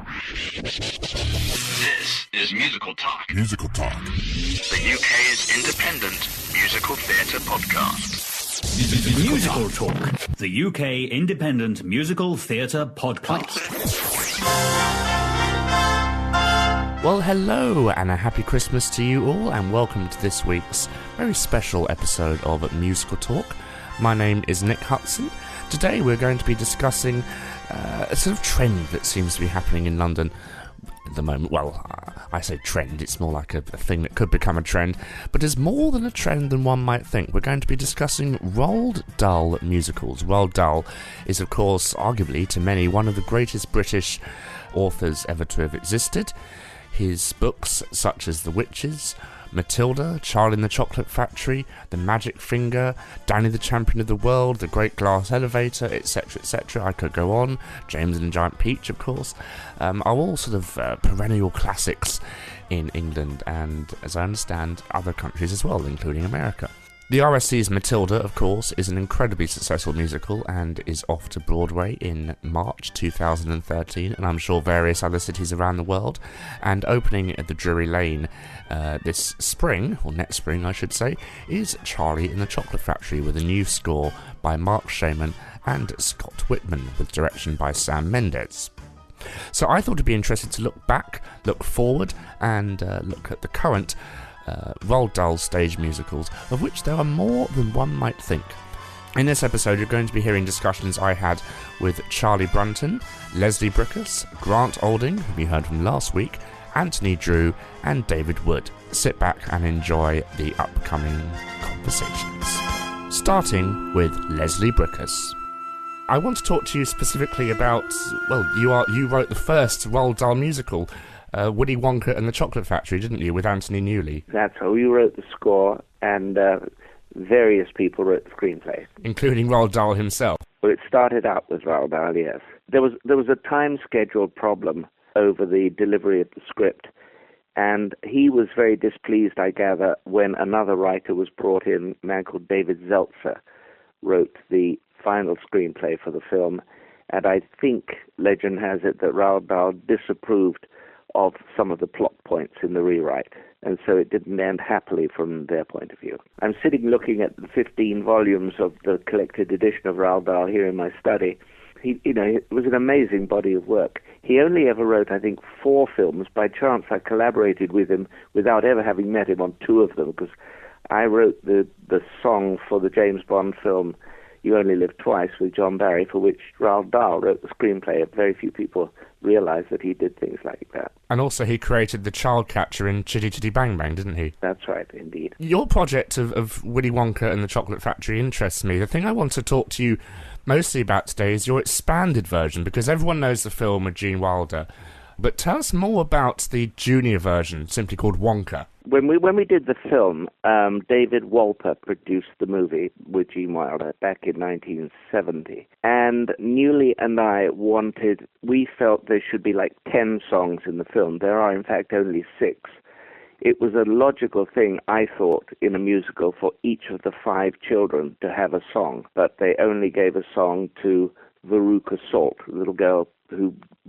This is Musical Talk. Musical Talk. The UK's independent musical theatre podcast. Musical Talk. The UK independent musical theatre podcast. Well, hello and a happy Christmas to you all, and welcome to this week's very special episode of Musical Talk. My name is Nick Hudson. Today we're going to be discussing a sort of trend that seems to be happening in London at the moment. Well, I say trend, it's more like a thing that could become a trend, but is more than a trend than one might think. We're going to be discussing Roald Dahl musicals. Roald Dahl is, of course, arguably to many, one of the greatest British authors ever to have existed. His books, such as The Witches, Matilda, Charlie and the Chocolate Factory, The Magic Finger, Danny the Champion of the World, The Great Glass Elevator, etc., etc. I could go on. James and the Giant Peach, of course, are all sort of perennial classics in England and, as I understand, other countries as well, including America. The RSC's Matilda, of course, is an incredibly successful musical and is off to Broadway in March 2013, and I'm sure various other cities around the world. And opening at the Drury Lane this spring, or next spring I should say, is Charlie and the Chocolate Factory with a new score by Mark Shaman and Scott Whitman with direction by Sam Mendes. So I thought it'd be interesting to look back, look forward, and look at the current Roald Dahl stage musicals, of which there are more than one might think. In this episode, you're going to be hearing discussions I had with Charlie Brunton, Leslie Bricusse, Grant Olding, whom you heard from last week, Anthony Drewe, and David Wood. Sit back and enjoy the upcoming conversations. Starting with Leslie Bricusse. I want to talk to you specifically about, well, you wrote the first Roald Dahl musical, Willy Wonka and the Chocolate Factory, didn't you, with Anthony Newley? That's how you wrote the score, and various people wrote the screenplay. Including Roald Dahl himself? Well, it started out with Roald Dahl, yes. There was a time schedule problem over the delivery of the script, and he was very displeased, I gather, when another writer was brought in, a man called David Zeltzer, wrote the final screenplay for the film, and I think legend has it that Roald Dahl disapproved of some of the plot points in the rewrite, and so it didn't end happily from their point of view. I'm sitting looking at the 15 volumes of the collected edition of Roald Dahl here in my study. It was an amazing body of work. He only ever wrote, I think, 4 films. By chance, I collaborated with him without ever having met him on 2 of them, because I wrote the song for the James Bond film You Only Live Twice with John Barry, for which Roald Dahl wrote the screenplay. Very few people realize that he did things like that. And also he created the child catcher in Chitty Chitty Bang Bang, didn't he? That's right, indeed. Your project of Willy Wonka and the Chocolate Factory interests me. The thing I want to talk to you mostly about today is your expanded version, because everyone knows the film with Gene Wilder. But tell us more about the junior version, simply called Wonka. When we did the film, David Wolper produced the movie with Gene Wilder back in 1970. And Newley and we felt there should be like 10 songs in the film. There are, in fact, only 6. It was a logical thing, I thought, in a musical for each of the 5 children to have a song. But they only gave a song to Veruca Salt, a little girl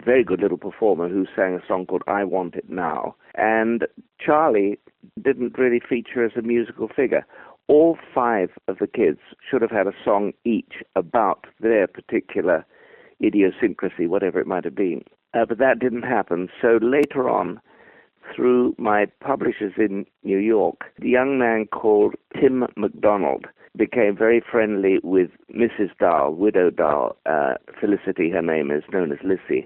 very good little performer who sang a song called I Want It Now. And Charlie didn't really feature as a musical figure. All 5 of the kids should have had a song each about their particular idiosyncrasy, whatever it might have been. But that didn't happen. So later on, through my publishers in New York, the young man called Tim MacDonald became very friendly with Mrs. Dahl, Widow Dahl, Felicity, her name is, known as Lissy.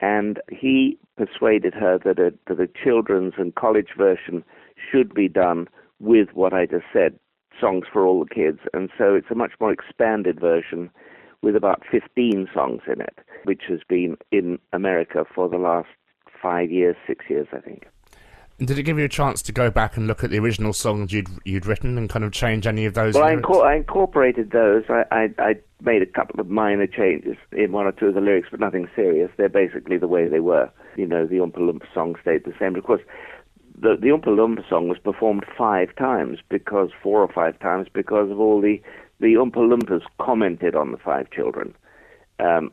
And he persuaded her that a children's and college version should be done with what I just said, songs for all the kids. And so it's a much more expanded version with about 15 songs in it, which has been in America for the last 6 years, I think. Did it give you a chance to go back and look at the original songs you'd written and kind of change any of those? Well, I incorporated those. I made a couple of minor changes in 1 or 2 of the lyrics, but nothing serious. They're basically the way they were. The Oompa Loompa song stayed the same. Of course, the Oompa Loompa song was performed 4 or 5 times, because of all the Oompa Loompas commented on the 5 children,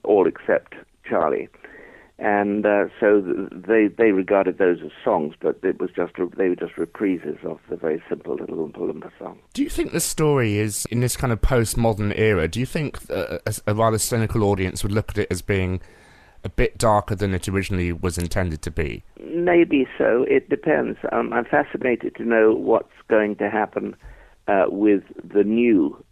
all except Charlie. And so they regarded those as songs, but they were just reprises of the very simple little Oompa Loompa song. Do you think the story is, in this kind of postmodern era, do you think a rather cynical audience would look at it as being a bit darker than it originally was intended to be? Maybe so. It depends. I'm fascinated to know what's going to happen with the new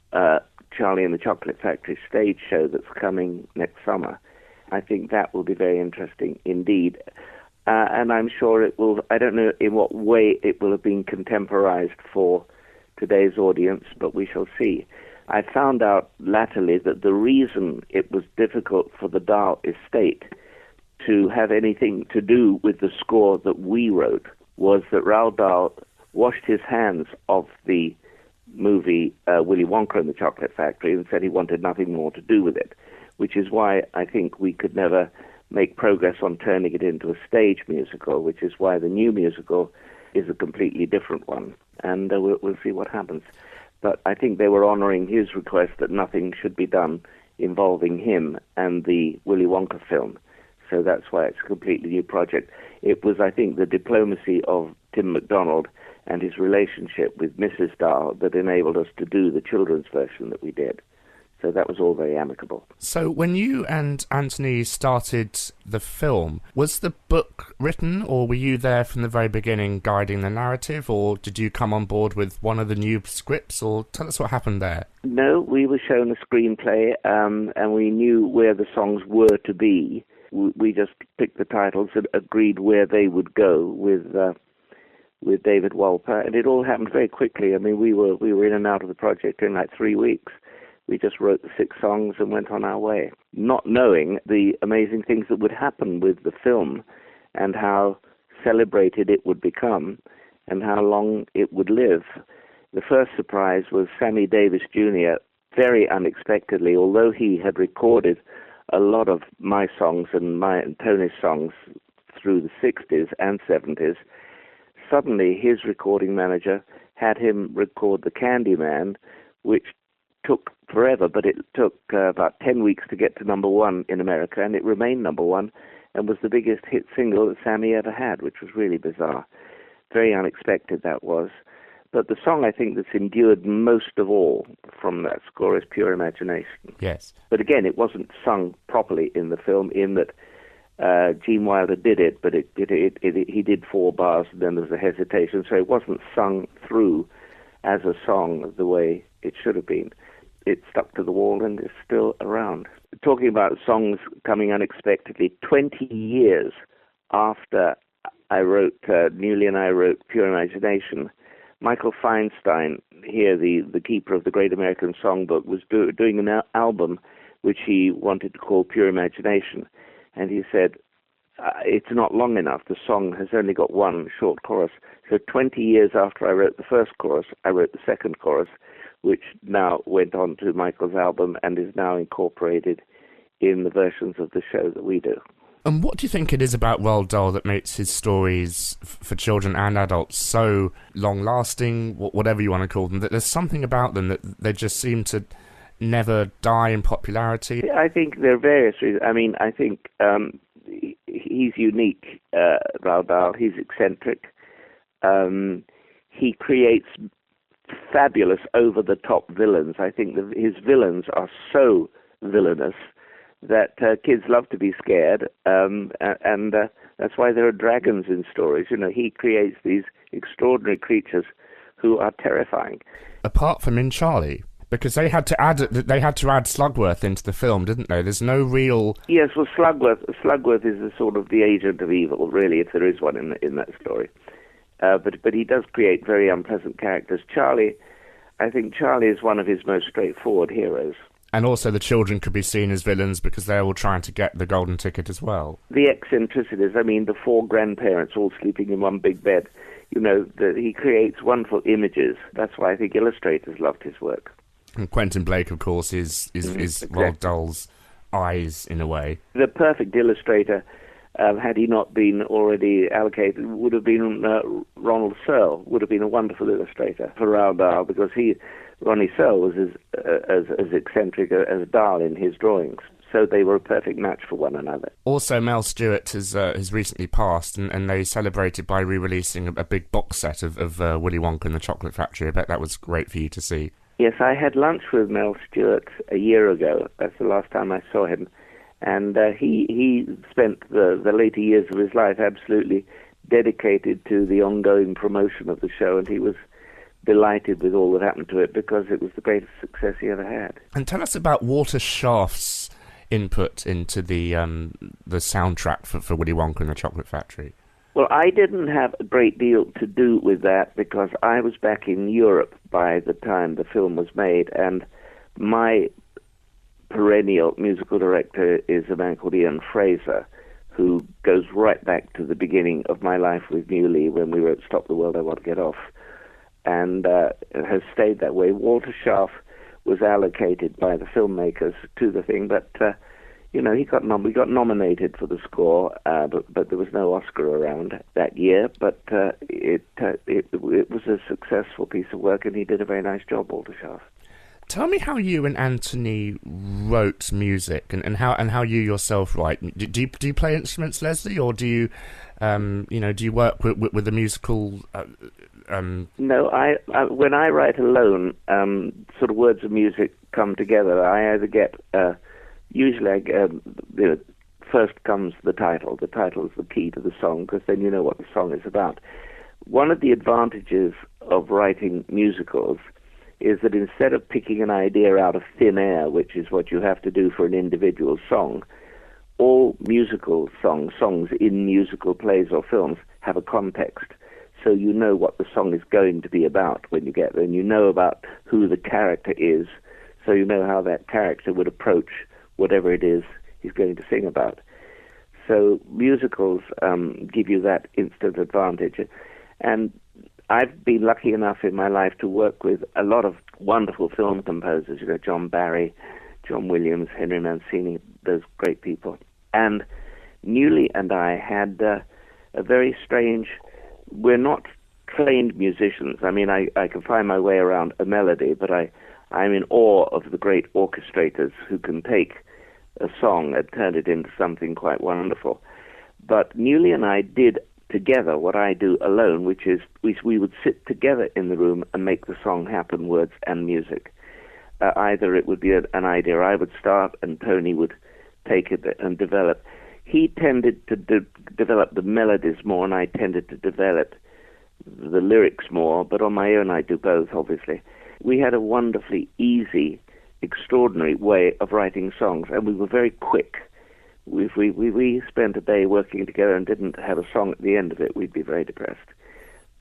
Charlie and the Chocolate Factory stage show that's coming next summer. I think that will be very interesting indeed. And I'm sure it will, I don't know in what way it will have been contemporized for today's audience, but we shall see. I found out latterly that the reason it was difficult for the Dahl estate to have anything to do with the score that we wrote was that Roald Dahl washed his hands of the movie Willy Wonka and the Chocolate Factory and said he wanted nothing more to do with it, which is why I think we could never make progress on turning it into a stage musical, which is why the new musical is a completely different one. And we'll see what happens. But I think they were honoring his request that nothing should be done involving him and the Willy Wonka film. So that's why it's a completely new project. It was, I think, the diplomacy of Tim MacDonald and his relationship with Mrs. Dahl that enabled us to do the children's version that we did. So that was all very amicable. So when you and Anthony started the film, was the book written, or were you there from the very beginning guiding the narrative, or did you come on board with one of the new scripts, or tell us what happened there? No, we were shown a screenplay, and we knew where the songs were to be. We just picked the titles and agreed where they would go with David Wolper, and it all happened very quickly. I mean, we were in and out of the project in like 3 weeks. We just wrote the 6 songs and went on our way, not knowing the amazing things that would happen with the film and how celebrated it would become and how long it would live. The first surprise was Sammy Davis Jr., very unexpectedly, although he had recorded a lot of my songs and Tony's songs through the 60s and 70s, suddenly his recording manager had him record The Candyman, which took forever, but it took about 10 weeks to get to number 1 in America, and it remained number 1 and was the biggest hit single that Sammy ever had, which was really bizarre. Very unexpected that was. But the song I think that's endured most of all from that score is Pure Imagination. Yes. But again, it wasn't sung properly in the film, in that Gene Wilder did it, but he did 4 bars and then there was a hesitation, so it wasn't sung through as a song the way it should have been. It stuck to the wall and is still around. Talking about songs coming unexpectedly, 20 years after I wrote, Newley and I wrote Pure Imagination, Michael Feinstein, here the keeper of the Great American Songbook, was doing an album which he wanted to call Pure Imagination. And he said, it's not long enough. The song has only got 1 short chorus. So 20 years after I wrote the first chorus, I wrote the second chorus, which now went on to Michael's album and is now incorporated in the versions of the show that we do. And what do you think it is about Roald Dahl that makes his stories for children and adults so long-lasting, whatever you want to call them, that there's something about them that they just seem to never die in popularity? I think there are various reasons. I mean, I think he's unique, Roald Dahl. He's eccentric. He creates fabulous over-the-top villains. I think that his villains are so villainous that kids love to be scared, and that's why there are dragons in stories. You know, he creates these extraordinary creatures who are terrifying. Apart from in Charlie, because they had to add Slugworth into the film, didn't they? There's no real... Yes, well, Slugworth is the sort of the agent of evil, really, if there is one in that story. But he does create very unpleasant characters. I think Charlie is one of his most straightforward heroes. And also the children could be seen as villains because they're all trying to get the golden ticket as well. The eccentricities, I mean, the 4 grandparents all sleeping in one big bed. You know, he creates wonderful images. That's why I think illustrators loved his work. And Quentin Blake, of course, is exactly. Roald Dahl's eyes, in a way. The perfect illustrator, had he not been already allocated, would have been Ronald Searle, would have been a wonderful illustrator for Roald Dahl, because Ronnie Searle was as eccentric as Dahl in his drawings. so they were a perfect match for one another. Also, Mel Stewart has recently passed, and they celebrated by re-releasing a big box set of Willy Wonka and the Chocolate Factory. I bet that was great for you to see. Yes, I had lunch with Mel Stewart a year ago. That's the last time I saw him. And he spent the later years of his life absolutely dedicated to the ongoing promotion of the show, and he was delighted with all that happened to it because it was the greatest success he ever had. And tell us about Walter Schaaf's input into the soundtrack for Willy Wonka and the Chocolate Factory. Well, I didn't have a great deal to do with that because I was back in Europe by the time the film was made, and my perennial musical director is a man called Ian Fraser, who goes right back to the beginning of my life with Newley when we wrote Stop the World, I Want to Get Off, and has stayed that way. Walter Schaaf was allocated by the filmmakers to the thing, but we got nominated for the score, but there was no Oscar around that year. But it was a successful piece of work, and he did a very nice job, Walter Schaaf. Tell me how you and Anthony wrote music, and how you yourself write. Do you play instruments, Leslie, or do you do you work with the musical? No, I when I write alone, sort of words of music come together. I either get usually first comes the title. The title is the key to the song because then you know what the song is about. One of the advantages of writing musicals is that instead of picking an idea out of thin air, which is what you have to do for an individual song, all musical songs in musical plays or films have a context. So you know what the song is going to be about when you get there, and you know about who the character is, so you know how that character would approach whatever it is he's going to sing about. So musicals give you that instant advantage. And I've been lucky enough in my life to work with a lot of wonderful film composers, John Barry, John Williams, Henry Mancini, those great people. And Newley and I had a very strange... We're not trained musicians. I mean, I can find my way around a melody, but I'm in awe of the great orchestrators who can take a song and turn it into something quite wonderful. But Newley and I did together what I do alone, which is we would sit together in the room and make the song happen, words and music. Either it would be an idea I would start and Tony would take it and develop. He tended to develop the melodies more, and I tended to develop the lyrics more, but on my own I do both, obviously. We had a wonderfully easy, extraordinary way of writing songs, and we were very quick. If we spent a day working together and didn't have a song at the end of it, we'd be very depressed.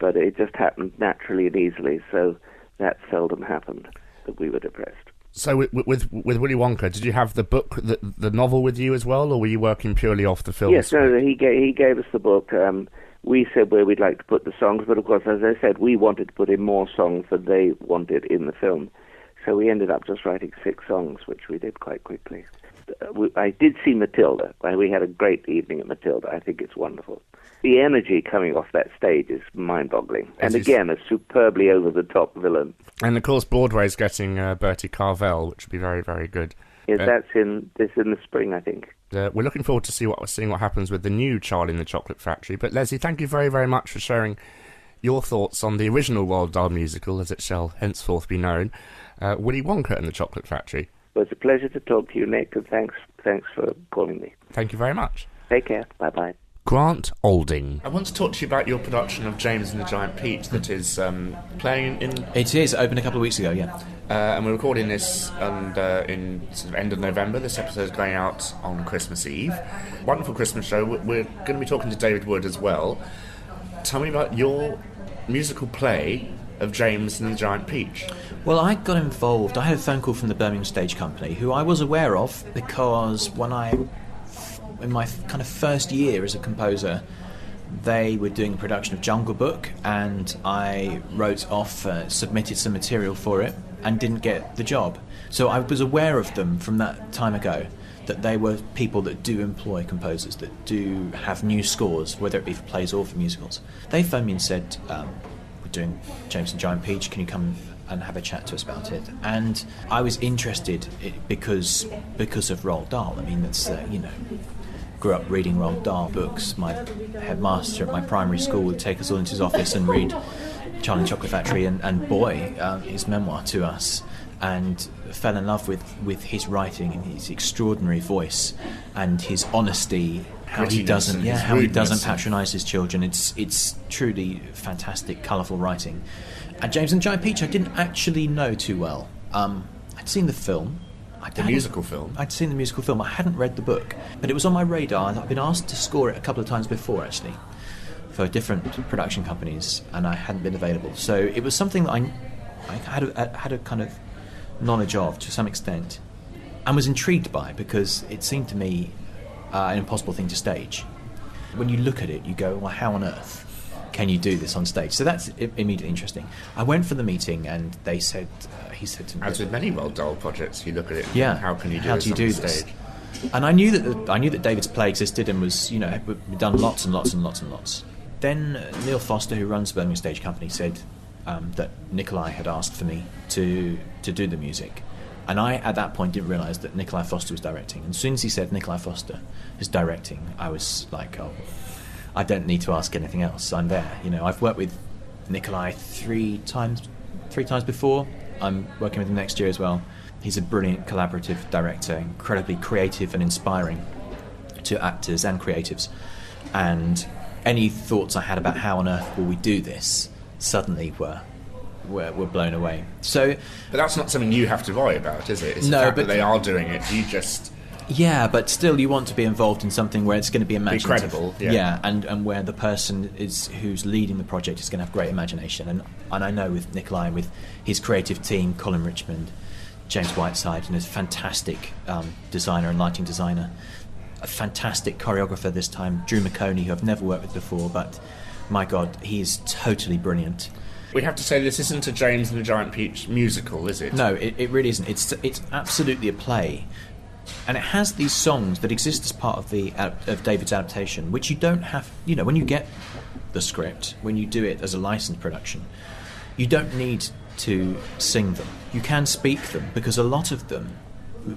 But it just happened naturally and easily, so that seldom happened, that we were depressed. So with Willy Wonka, did you have the book, the novel with you as well, or were you working purely off the film? Yes, no, he gave us the book. We said where we'd like to put the songs, but of course, as I said, we wanted to put in more songs than they wanted in the film. So we ended up just writing 6 songs, which we did quite quickly. I did see Matilda. We had a great evening at Matilda. I think it's wonderful. The energy coming off that stage is mind-boggling. And again, a superbly over-the-top villain. And of course, Broadway's getting Bertie Carvel, which would be very, very good. Yes, that's in the spring, I think. We're looking forward to seeing what happens with the new Charlie and the Chocolate Factory. But Leslie, thank you very, very much for sharing your thoughts on the original Roald Dahl musical, as it shall henceforth be known, Willy Wonka and the Chocolate Factory. Well, it's a pleasure to talk to you, Nick, and thanks for calling me. Thank you very much. Take care. Bye-bye. Grant Alding. I want to talk to you about your production of James and the Giant Peach that is playing in... It is. It opened a couple of weeks ago, yeah. And we're recording this in sort of end of November. This episode is going out on Christmas Eve. Wonderful Christmas show. We're going to be talking to David Wood as well. Tell me about your musical play of James and the Giant Peach. Well, I got involved. I had a phone call from the Birmingham Stage Company, who I was aware of because in my kind of first year as a composer, they were doing a production of Jungle Book, and I wrote off, submitted some material for it, and didn't get the job. So I was aware of them from that time ago, that they were people that do employ composers, that do have new scores, whether it be for plays or for musicals. They phoned me and said, we're doing James and Giant Peach, can you come and have a chat to us about it. And I was interested because of Roald Dahl. I mean, that's grew up reading Roald Dahl books. My headmaster at my primary school would take us all into his office and read Charlie and the Chocolate Factory and Boy, his memoir, to us, and fell in love with his writing and his extraordinary voice and his honesty. How he doesn't patronise his children. It's truly fantastic, colourful writing. And James and the Giant Peach, I didn't actually know too well. I'd seen the film. The musical film? I'd seen the musical film. I hadn't read the book, but it was on my radar. I'd been asked to score it a couple of times before, actually, for different production companies, and I hadn't been available. So it was something that I had a kind of knowledge of to some extent, and was intrigued by, because it seemed to me an impossible thing to stage. When you look at it, you go, well, how on earth can you do this on stage? So that's immediately interesting. I went for the meeting, and he said to me, as with many Roald Dahl projects, you look at it. Yeah, how can you do how this do you on do stage? This? And I knew that David's play existed and was, had done lots and lots and lots and lots. Then Neil Foster, who runs Birmingham Stage Company, said that Nikolai had asked for me to do the music. And I, at that point, didn't realise that Nikolai Foster was directing. And as soon as he said Nikolai Foster is directing, I was like, oh, I don't need to ask anything else. I'm there. I've worked with Nikolai three times before. I'm working with him next year as well. He's a brilliant collaborative director, incredibly creative and inspiring to actors and creatives. And any thoughts I had about how on earth will we do this suddenly were blown away. So, but that's not something you have to worry about, is it? It's the fact that they are doing it. You just... Yeah, but still you want to be involved in something where it's going to be imaginative. Be credible. Yeah, and where the person who's leading the project is going to have great imagination. And I know with Nikolai and with his creative team, Colin Richmond, James Whiteside, and his fantastic designer and lighting designer, a fantastic choreographer this time, Drewe McConey, who I've never worked with before, but my God, he's totally brilliant. We have to say this isn't a James and the Giant Peach musical, is it? No, it really isn't. It's absolutely a play. And it has these songs that exist as part of David's adaptation, which you don't have. When you get the script, when you do it as a licensed production, you don't need to sing them. You can speak them, because a lot of them,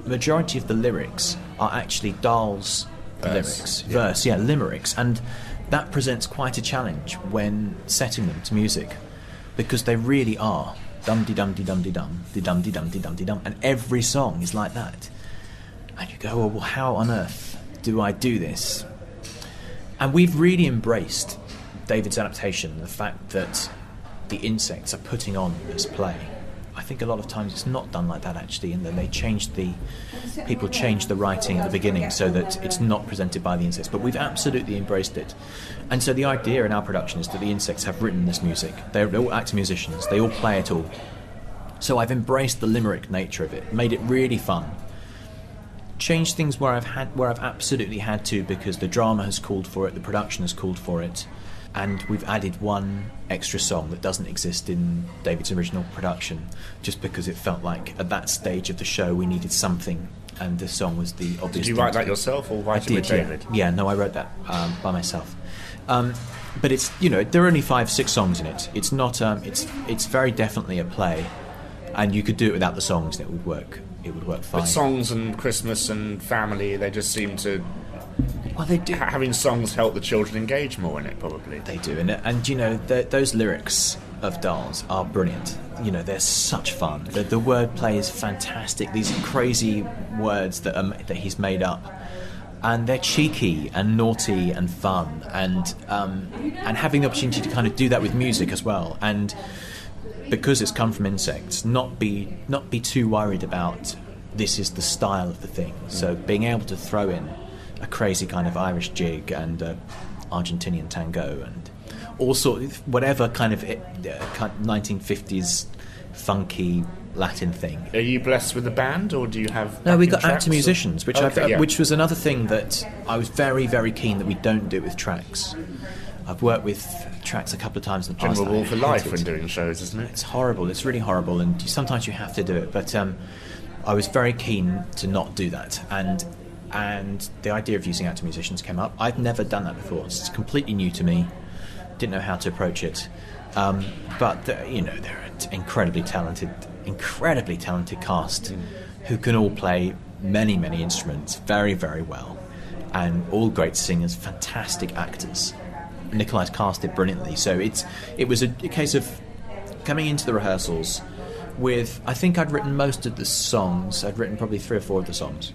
majority of the lyrics are actually Dahl's limericks, and that presents quite a challenge when setting them to music, because they really are dum-de-dum-de-dum-de-dum, de-dum-de-dum-de-dum-de-dum, and every song is like that. And you go, well, how on earth do I do this? And we've really embraced David's adaptation, the fact that the insects are putting on this play. I think a lot of times it's not done like that, actually, and then people change the writing at the beginning so that it's not presented by the insects. But we've absolutely embraced it. And so the idea in our production is that the insects have written this music. They're all actor musicians. They all play it all. So I've embraced the limerick nature of it, made it really fun. Changed things where I've absolutely had to, because the drama has called for it, the production has called for it, and we've added one extra song that doesn't exist in David's original production, just because it felt like at that stage of the show we needed something, and this song was the obvious. Did you write that yourself, or write it with David? Yeah, no, I wrote that by myself. But it's there are only 5-6 songs in it. It's not. It's very definitely a play, and you could do it without the songs, and it would work. It would work fine. But songs and Christmas and family, they just seem to... Well, they do. Having songs help the children engage more in it, probably. They do, and those lyrics of Dahl's are brilliant. They're such fun. The wordplay is fantastic. These crazy words that he's made up, and they're cheeky and naughty and fun, and having the opportunity to kind of do that with music as well, and because it's come from insects, not be too worried about this is the style of the thing. So being able to throw in a crazy kind of Irish jig and Argentinian tango and all sort of whatever kind of 1950s funky Latin thing. Are you blessed with a band, or do you have... No, we got actor musicians, which Okay, which was another thing that I was very, very keen that we don't do it with tracks. I've worked with tracks a couple of times in the past. General rule for life when doing shows, isn't it? It's horrible. It's really horrible, and sometimes you have to do it. But I was very keen to not do that, and the idea of using actor musicians came up. I'd never done that before. It's completely new to me. Didn't know how to approach it. But they're an incredibly talented cast who can all play many, many instruments very, very well, and all great singers, fantastic actors. Nikolai's cast it brilliantly. So it was a case of coming into the rehearsals with, I think I'd written most of the songs. I'd written probably 3 or 4 of the songs,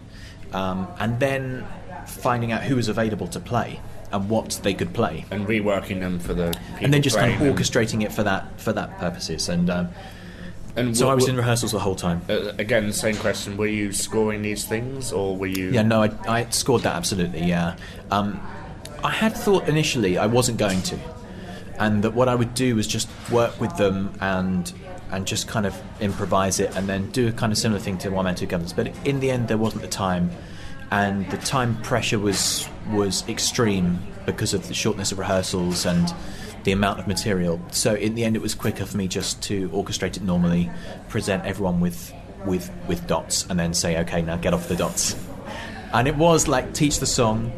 and then finding out who was available to play and what they could play, and reworking them for the people, and then just kind of orchestrating it for that purposes. And so I was in rehearsals the whole time. Again, same question: were you scoring these things, or were you? Yeah, no, I scored that absolutely. Yeah, I had thought initially I wasn't going to, and that what I would do was just work with them and just kind of improvise it, and then do a kind of similar thing to One Man Two Guns. But in the end, there wasn't the time, and the time pressure was extreme because of the shortness of rehearsals and the amount of material. So in the end, it was quicker for me just to orchestrate it normally, present everyone with dots, and then say, okay, now get off the dots. And it was like teach the song,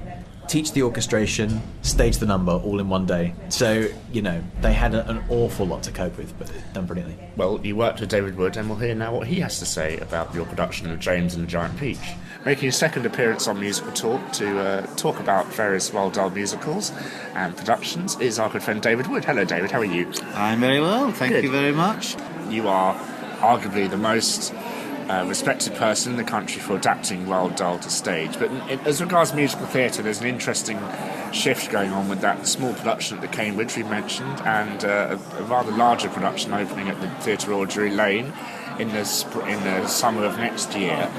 teach the orchestration, stage the number, all in one day. So, they had an awful lot to cope with, but done brilliantly. Well, you worked with David Wood, and we'll hear now what he has to say about your production of James and the Giant Peach. Making his second appearance on Musical Talk to talk about various Roald Dahl musicals and productions is our good friend David Wood. Hello, David, how are you? I'm very well, thank you very much. You are arguably the most respected person in the country for adapting Roald Dahl to stage. But as regards musical theatre, there's an interesting shift going on with that small production at the Cambridge we mentioned, and a rather larger production opening at the Theatre Royal Drury Lane in the summer of next year.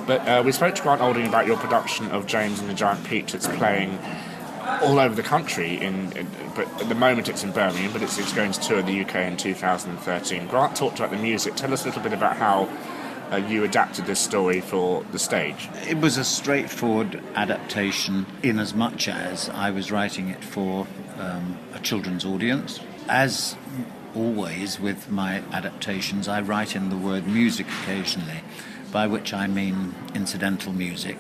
But we spoke to Grant Olding about your production of James and the Giant Peach. It's playing all over the country, but at the moment it's in Birmingham, but it's going to tour the UK in 2013. Grant talked about the music. Tell us a little bit about how you adapted this story for the stage. It was a straightforward adaptation in as much as I was writing it for a children's audience. As always with my adaptations, I write in the word music occasionally, by which I mean incidental music,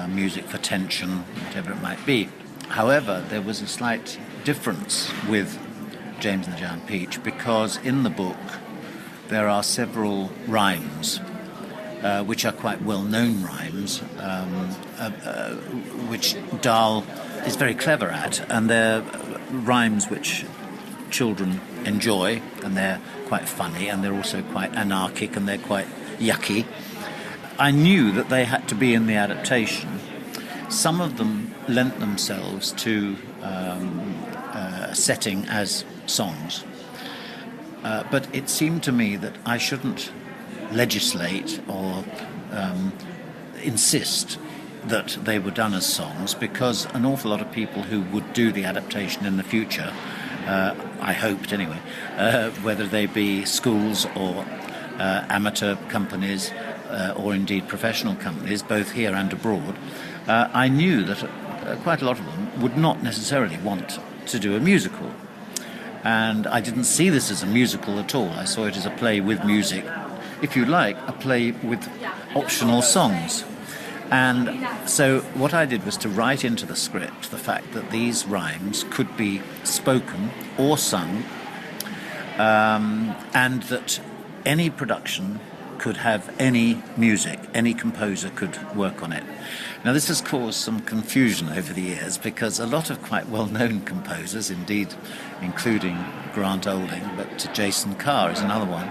music for tension, whatever it might be. However, there was a slight difference with James and the Giant Peach, because in the book there are several rhymes which are quite well-known rhymes, which Dahl is very clever at, and they're rhymes which children enjoy, and they're quite funny, and they're also quite anarchic, and they're quite yucky. I knew that they had to be in the adaptation. Some of them lent themselves to a setting as songs, but it seemed to me that I shouldn't legislate or insist that they were done as songs, because an awful lot of people who would do the adaptation in the future, I hoped anyway, whether they be schools or amateur companies or indeed professional companies, both here and abroad, I knew that quite a lot of them would not necessarily want to do a musical. And I didn't see this as a musical at all. I saw it as a play with music, if you like, a play with optional songs. And so what I did was to write into the script the fact that these rhymes could be spoken or sung, and that any production could have any music, any composer could work on it. Now, this has caused some confusion over the years, because a lot of quite well-known composers, indeed including Grant Olding, but Jason Carr is another one,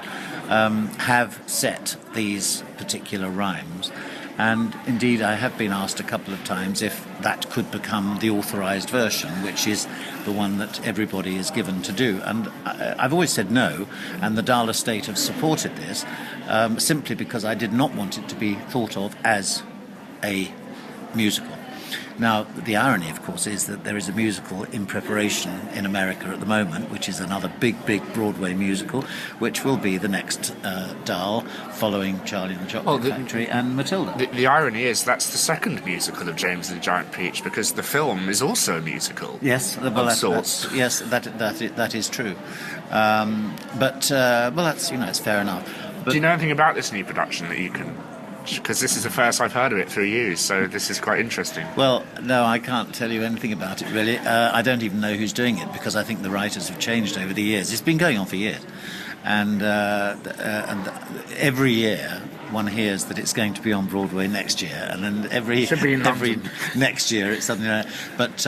have set these particular rhymes. And indeed, I have been asked a couple of times if that could become the authorised version, which is the one that everybody is given to do. And I've always said no, and the Dahl estate have supported this, simply because I did not want it to be thought of as a musical. Now, the irony, of course, is that there is a musical in preparation in America at the moment, which is another big Broadway musical, which will be the next Dahl, following Charlie and the Chocolate Factory and Matilda. The irony is that's the second musical of James and the Giant Peach, because the film is also a musical. Yes, well, yes, that is true. But that's, it's fair enough. But do you know anything about this new production that you can much? Because this is the first I've heard of it through you, so this is quite interesting. Well, no, I can't tell you anything about it, really. I don't even know who's doing it, because I think the writers have changed over the years. It's been going on for years. And every year one hears that it's going to be on Broadway next year, and then every next year it's something like that. But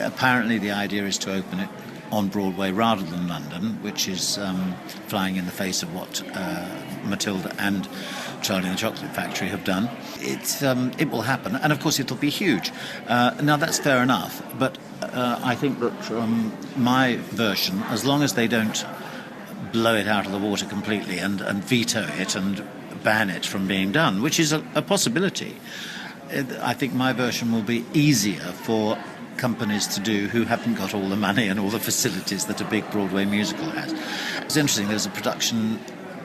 apparently the idea is to open it on Broadway rather than London, which is flying in the face of what Matilda and Charlie and the Chocolate Factory have done. It will happen, and of course it'll be huge. Now that's fair enough, but I think that my version, as long as they don't blow it out of the water completely and veto it and ban it from being done, which is a possibility, I think my version will be easier for companies to do who haven't got all the money and all the facilities that a big Broadway musical has. It's interesting, there's a production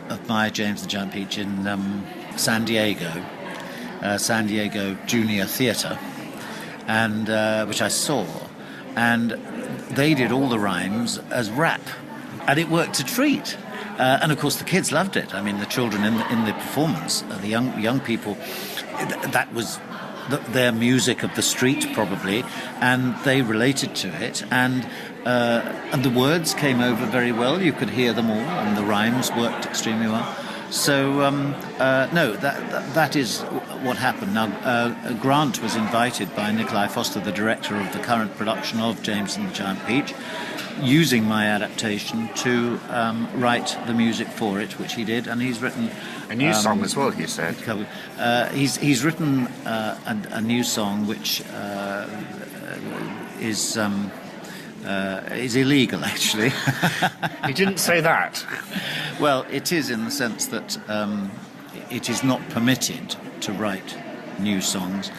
of my James the Giant Peach in San Diego Junior Theatre, and which I saw, and they did all the rhymes as rap, and it worked a treat. And of course the kids loved it. I mean, the children in the performance, the young people, that was their music of the street probably, and they related to it, and the words came over very well. You could hear them all, and the rhymes worked extremely well. So no, that is what happened. Now Grant was invited by Nikolai Foster, the director of the current production of James and the Giant Peach, using my adaptation to write the music for it, which he did, and he's written a new song as well. You said he's written a new song which is illegal, actually. He didn't say that. Well, it is in the sense that it is not permitted to write new songs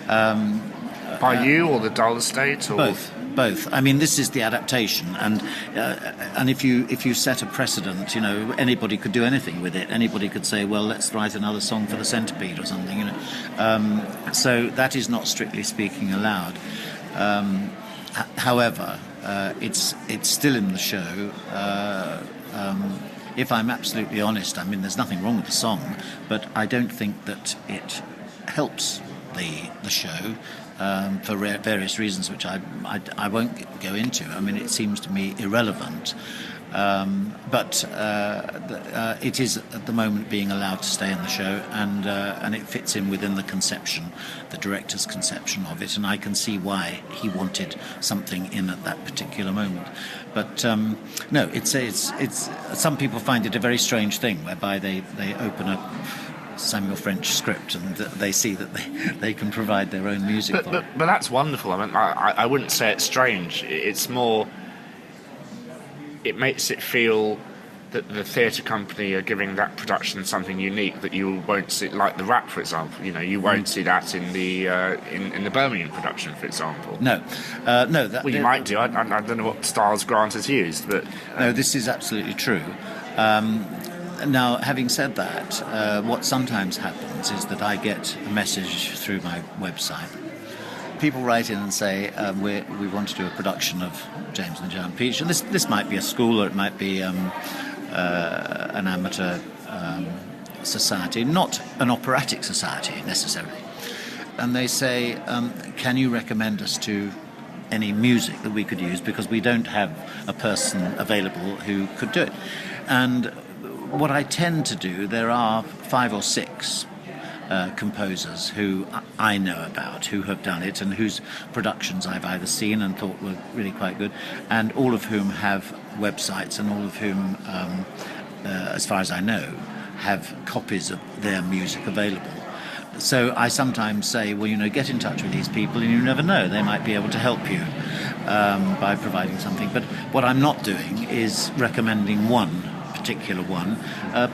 by you or the Dahl estate, or both. I mean, this is the adaptation, and if you set a precedent, anybody could do anything with it. Anybody could say, well, let's write another song for the Centipede or something, So that is not strictly speaking allowed. However, it's still in the show. If I'm absolutely honest, I mean, there's nothing wrong with the song, but I don't think that it helps the show. For various reasons, which I won't go into. I mean, it seems to me irrelevant, but it is at the moment being allowed to stay in the show, and it fits in within the conception, the director's conception of it, and I can see why he wanted something in at that particular moment. But no, it's some people find it a very strange thing, whereby they open a Samuel French script and they see that they can provide their own music. But that's wonderful. I mean, I wouldn't say it's strange. It's more, it makes it feel that the theatre company are giving that production something unique that you won't see, like the rap, for example. You won't see that in the in the Birmingham production, for example. No. Well, you might do. I don't know what styles Grant has used, but no, this is absolutely true. Now, having said that, what sometimes happens is that I get a message through my website. People write in and say, we want to do a production of James and the Giant Peach. And this might be a school, or it might be an amateur society, not an operatic society necessarily. And they say, can you recommend us to any music that we could use, because we don't have a person available who could do it. And what I tend to do, there are 5 or 6 composers who I know about, who have done it, and whose productions I've either seen and thought were really quite good, and all of whom have websites, and all of whom, as far as I know, have copies of their music available. So I sometimes say, well, get in touch with these people, and you never know, they might be able to help you by providing something. But what I'm not doing is recommending one particular one,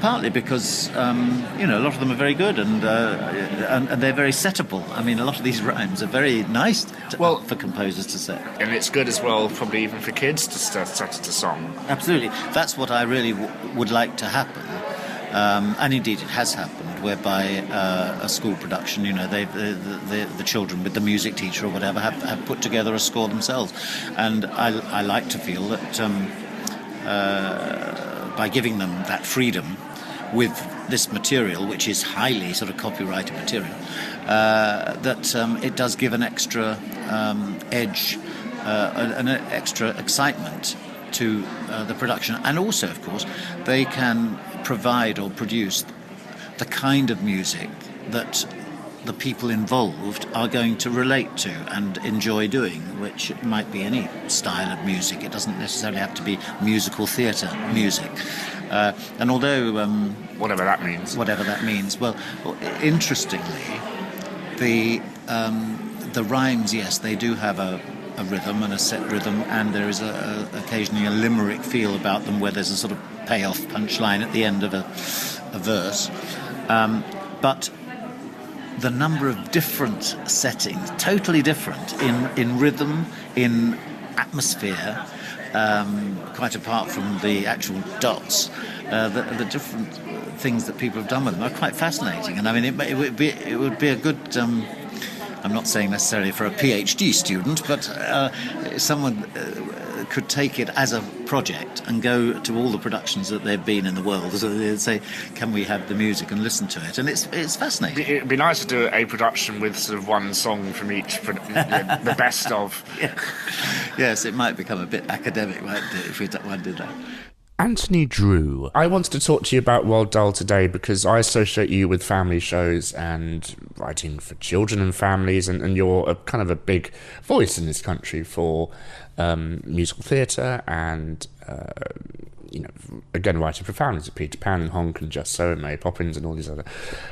partly because a lot of them are very good, and they're very settable. I mean, a lot of these rhymes are very nice for composers to set. And it's good as well, probably even for kids to set it to song. Absolutely. That's what I really would like to happen. And indeed it has happened, whereby a school production, the children with the music teacher or whatever have put together a score themselves. And I like to feel that by giving them that freedom with this material, which is highly sort of copyrighted material, that it does give an extra edge, an extra excitement to the production. And also, of course, they can provide or produce the kind of music that the people involved are going to relate to and enjoy doing, which might be any style of music. It doesn't necessarily have to be musical theatre music. And although... whatever that means. Well, interestingly, the rhymes, yes, they do have a rhythm and a set rhythm, and there is occasionally a limerick feel about them where there's a sort of payoff punchline at the end of a verse. But the number of different settings, totally different in rhythm, in atmosphere, quite apart from the actual dots, the different things that people have done with them are quite fascinating. And I mean, it would be a good. I'm not saying necessarily for a PhD student, but someone could take it as a project and go to all the productions that they've been in the world. So they'd say, can we have the music and listen to it? And it's fascinating. It'd be nice to do a production with sort of one song from each, the best of. Yeah. Yes, it might become a bit academic, mightn't it, if we did that. Anthony Drewe. I wanted to talk to you about Roald Dahl today because I associate you with family shows and writing for children and families, and you're kind of a big voice in this country for musical theatre and, again, writing for families, Peter Pan and Honk and Just So and Mary Poppins and all these other...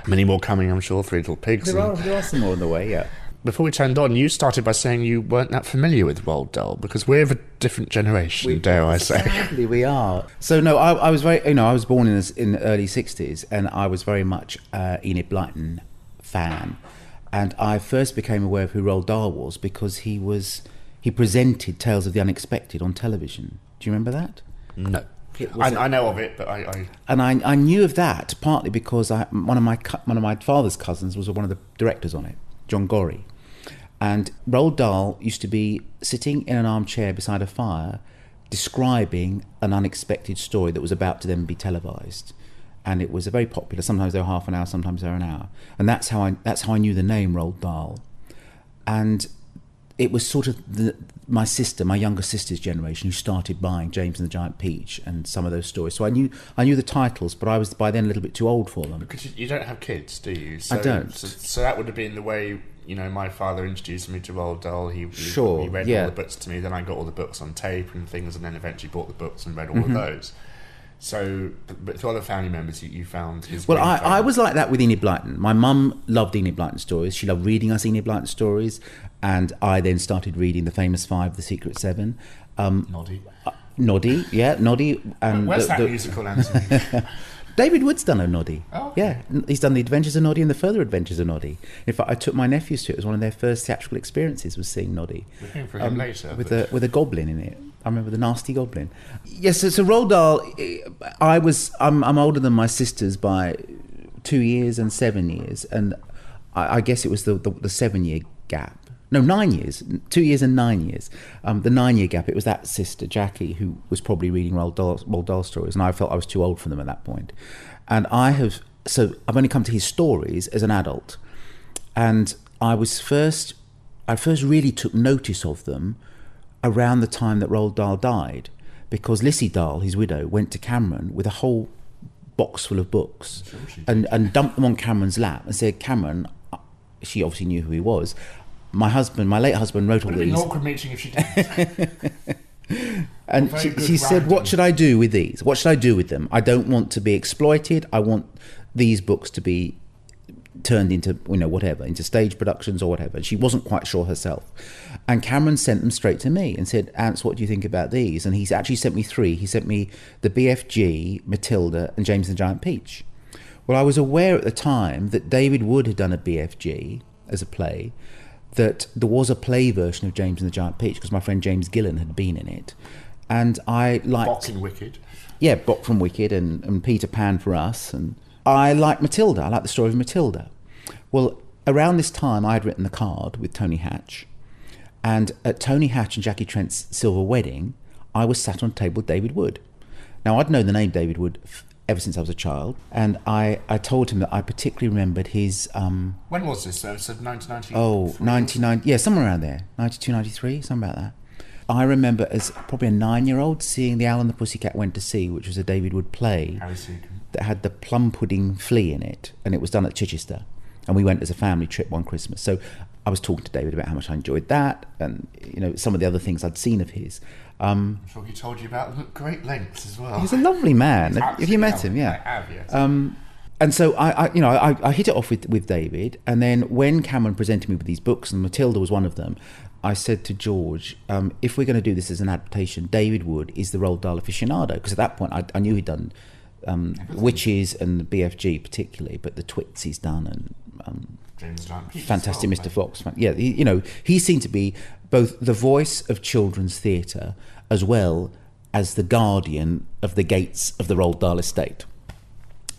Many more coming, I'm sure, Three Little Pigs. There are some more on the way, yeah. Before we turned on, you started by saying you weren't that familiar with Roald Dahl because we're of a different generation, dare I say. Sadly, we are. So no, I was very, I was born in the early '60s, and I was very much Enid Blyton fan, and I first became aware of who Roald Dahl was because he presented Tales of the Unexpected on television. Do you remember that? No. I know of it, but I knew of that partly because one of my father's cousins was one of the directors on it, John Gorrie. And Roald Dahl used to be sitting in an armchair beside a fire describing an unexpected story that was about to then be televised. And it was very popular. Sometimes they were half an hour, sometimes they were an hour. And that's how I knew the name Roald Dahl. And it was sort of my younger sister's generation, who started buying James and the Giant Peach and some of those stories. So I knew the titles, but I was by then a little bit too old for them. Because you don't have kids, do you? I don't. So that would have been the way... my father introduced me to Roald Dahl. He read all the books to me. Then I got all the books on tape and things, and then eventually bought the books and read all of those. So, but to other family members, you found his... Well, I was like that with Enid Blyton. My mum loved Enid Blyton stories. She loved reading us Enid Blyton stories, and I then started reading The Famous Five, The Secret Seven. Noddy. Noddy. And where's that musical, Anthony? David Wood's done a Noddy. Oh, okay. Yeah, he's done The Adventures of Noddy and The Further Adventures of Noddy. In fact, I took my nephews to it. It was one of their first theatrical experiences, was seeing Noddy. We're hearing from him later. With a goblin in it. I remember the nasty goblin. Yes, so Roald Dahl, I'm older than my sisters by 2 years and 7 years, and I guess it was the 7-year gap. No, 9 years. 2 years and 9 years. The 9-year gap, it was that sister, Jackie, who was probably reading Roald Dahl stories, and I felt I was too old for them at that point. And I've only come to his stories as an adult. And I first really took notice of them around the time that Roald Dahl died, because Lissy Dahl, his widow, went to Cameron with a whole box full of books and dumped them on Cameron's lap and said, Cameron, she obviously knew who he was, my late husband wrote all these. It would have been an awkward meeting if she didn't. And she said, what should I do with these? What should I do with them? I don't want to be exploited. I want these books to be turned into, whatever, into stage productions or whatever. She wasn't quite sure herself. And Cameron sent them straight to me and said, Ants, what do you think about these? And he's actually sent me 3. He sent me the BFG, Matilda, and James and the Giant Peach. Well, I was aware at the time that David Wood had done a BFG as a play, that there was a play version of James and the Giant Peach, because my friend James Gillan had been in it. And I liked... Bock in Wicked. Yeah, Bock from Wicked and Peter Pan for us. And I liked Matilda. I liked the story of Matilda. Well, around this time, I had written The Card with Tony Hatch. And at Tony Hatch and Jackie Trent's silver wedding, I was sat on a table with David Wood. Now, I'd known the name David Wood ever since I was a child. And I told him that I particularly remembered his... when was this, though? So 1990? Oh, 99... Yeah, somewhere around there. 92, 93, something about that. I remember as probably a 9-year-old seeing The Owl and the Pussycat Went to Sea, which was a David Wood play that had the plum pudding flea in it, and it was done at Chichester. And we went as a family trip one Christmas. So I was talking to David about how much I enjoyed that, and some of the other things I'd seen of his. I'm sure he told you about them at great lengths as well. He's a lovely man. Have you met him? Yeah. I have, yes. And so I hit it off with David, and then when Cameron presented me with these books, and Matilda was one of them, I said to George, if we're going to do this as an adaptation, David Wood is the Roald Dahl aficionado, because at that point I knew he'd done Witches and the BFG particularly, but the Twits he's done, and Fantastic Mr. Fox. Yeah, he seemed to be both the voice of children's theatre as well as the guardian of the gates of the Roald Dahl estate.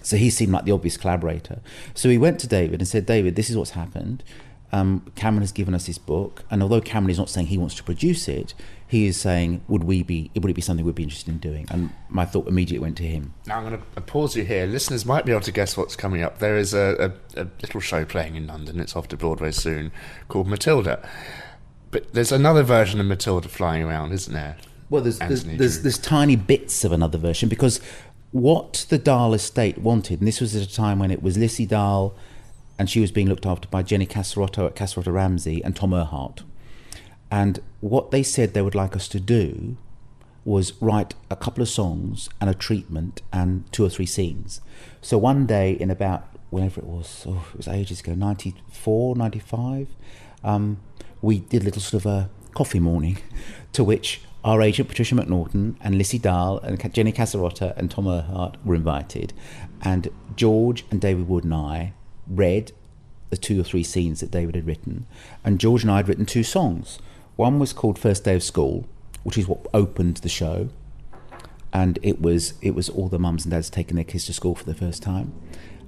So he seemed like the obvious collaborator. So he went to David and said, David, this is what's happened. Cameron has given us this book, and although Cameron is not saying he wants to produce it, he is saying, would it be something we'd be interested in doing? And my thought immediately went to him. Now I'm going to pause you here. Listeners might be able to guess what's coming up. There is a little show playing in London, it's off to Broadway soon, called Matilda. But there's another version of Matilda flying around, isn't there? Well, there's tiny bits of another version, because what the Dahl estate wanted, and this was at a time when it was Lissy Dahl, and she was being looked after by Jenny Casarotto at Casarotto Ramsey and Tom Erhardt. And what they said they would like us to do was write a couple of songs and a treatment and 2 or 3 scenes. So one day in about, whenever it was ages ago, 94, 95, we did a little sort of a coffee morning to which our agent Patricia McNaughton and Lissy Dahl and Jenny Casarotto and Tom Erhardt were invited. And George and David Wood and I read the 2 or 3 scenes that David had written, and George and I had written 2 songs. One was called First Day of School, which is what opened the show, and it was all the mums and dads taking their kids to school for the first time,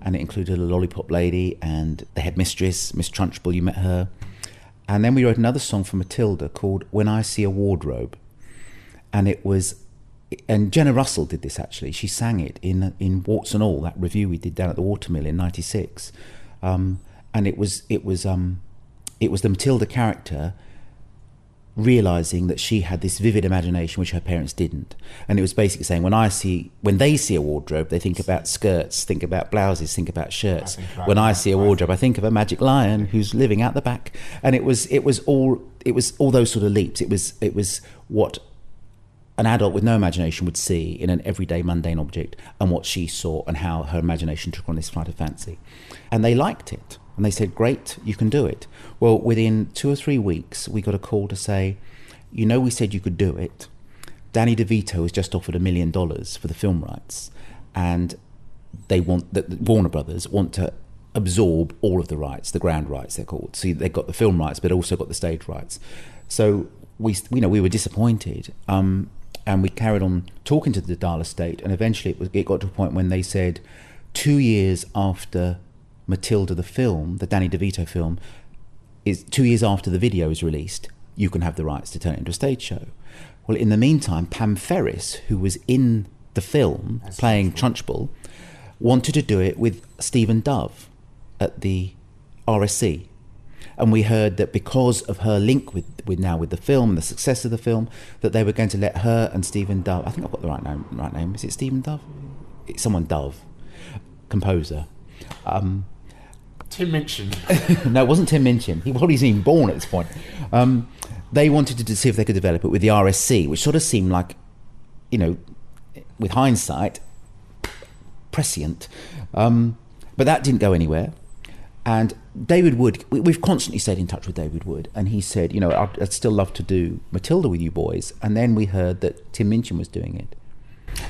and it included a lollipop lady and the headmistress, Miss Trunchbull, you met her. And then we wrote another song for Matilda called When I See a Wardrobe, and Jenna Russell did this actually. She sang it in Warts and All, that review we did down at the Watermill in '96, and it was the Matilda character realising that she had this vivid imagination which her parents didn't, and it was basically saying when they see a wardrobe, they think about skirts, think about blouses, think about shirts. When I see a wardrobe, I think of a magic lion who's living out the back, and it was all those sort of leaps. It was what an adult with no imagination would see in an everyday mundane object, and what she saw and how her imagination took on this flight of fancy. And they liked it, and they said, great, you can do it. Well, within 2 or 3 weeks, we got a call to say, we said you could do it. Danny DeVito has just offered $1 million for the film rights, and Warner Brothers want to absorb all of the rights, the grand rights they're called. So they've got the film rights, but also got the stage rights. So we were disappointed. And we carried on talking to the Dahl estate, and eventually it got to a point when they said 2 years after Matilda the film, the Danny DeVito film, is 2 years after the video is released, you can have the rights to turn it into a stage show. Well, in the meantime, Pam Ferris, who was in the film playing Trunchbull, wanted to do it with Stephen Dove at the RSC. And we heard that because of her link with the film, the success of the film, that they were going to let her and Stephen Dove, I think I've got the right name. Is it Stephen Dove? It's someone Dove, composer. Tim Minchin. No, it wasn't Tim Minchin. He probably isn't even born at this point. They wanted to see if they could develop it with the RSC, which sort of seemed like, with hindsight, prescient. But that didn't go anywhere. And David Wood, we've constantly stayed in touch with David Wood, and he said, I'd still love to do Matilda with you boys. And then we heard that Tim Minchin was doing it.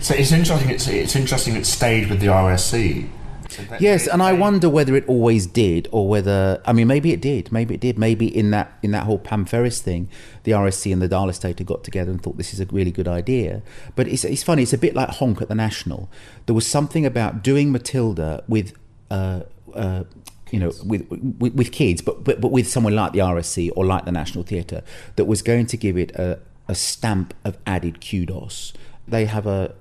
So it's interesting. It's interesting it stayed with the RSC. So yes, and I wonder whether it always did, or whether maybe it did. Maybe in that whole Pam Ferris thing, the RSC and the Dahl estate had got together and thought this is a really good idea. But it's funny. It's a bit like Honk at the National. There was something about doing Matilda with with kids, but with someone like the RSC or like the National Theatre, that was going to give it a stamp of added kudos they have a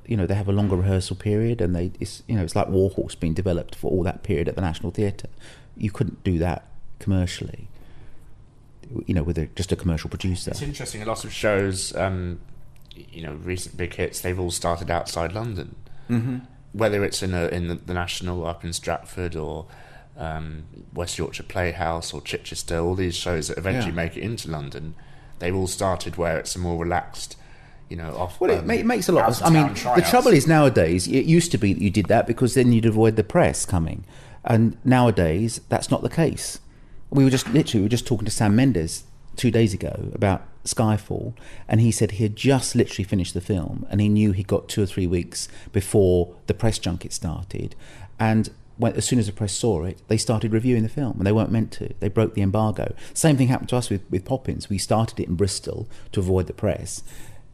longer rehearsal period, and it's like Warhorse being developed for all that period at the National Theatre. You couldn't do that commercially, with just a commercial producer. It's interesting. A lot of shows, recent big hits, they've all started outside London. Mm-hmm. Whether it's in the National up in Stratford or West Yorkshire Playhouse or Chichester, all these shows that eventually make it into London, they've all started where it's a more relaxed, off. Well, it makes a lot of. I mean, the trouble is nowadays, it used to be that you did that because then you'd avoid the press coming, and nowadays that's not the case. We were just talking to Sam Mendes 2 days ago about Skyfall, and he said he had just literally finished the film, and he knew he got 2 or 3 weeks before the press junket started, and as soon as the press saw it, they started reviewing the film, and they weren't meant to. They broke the embargo. Same thing happened to us with Poppins. We started it in Bristol to avoid the press.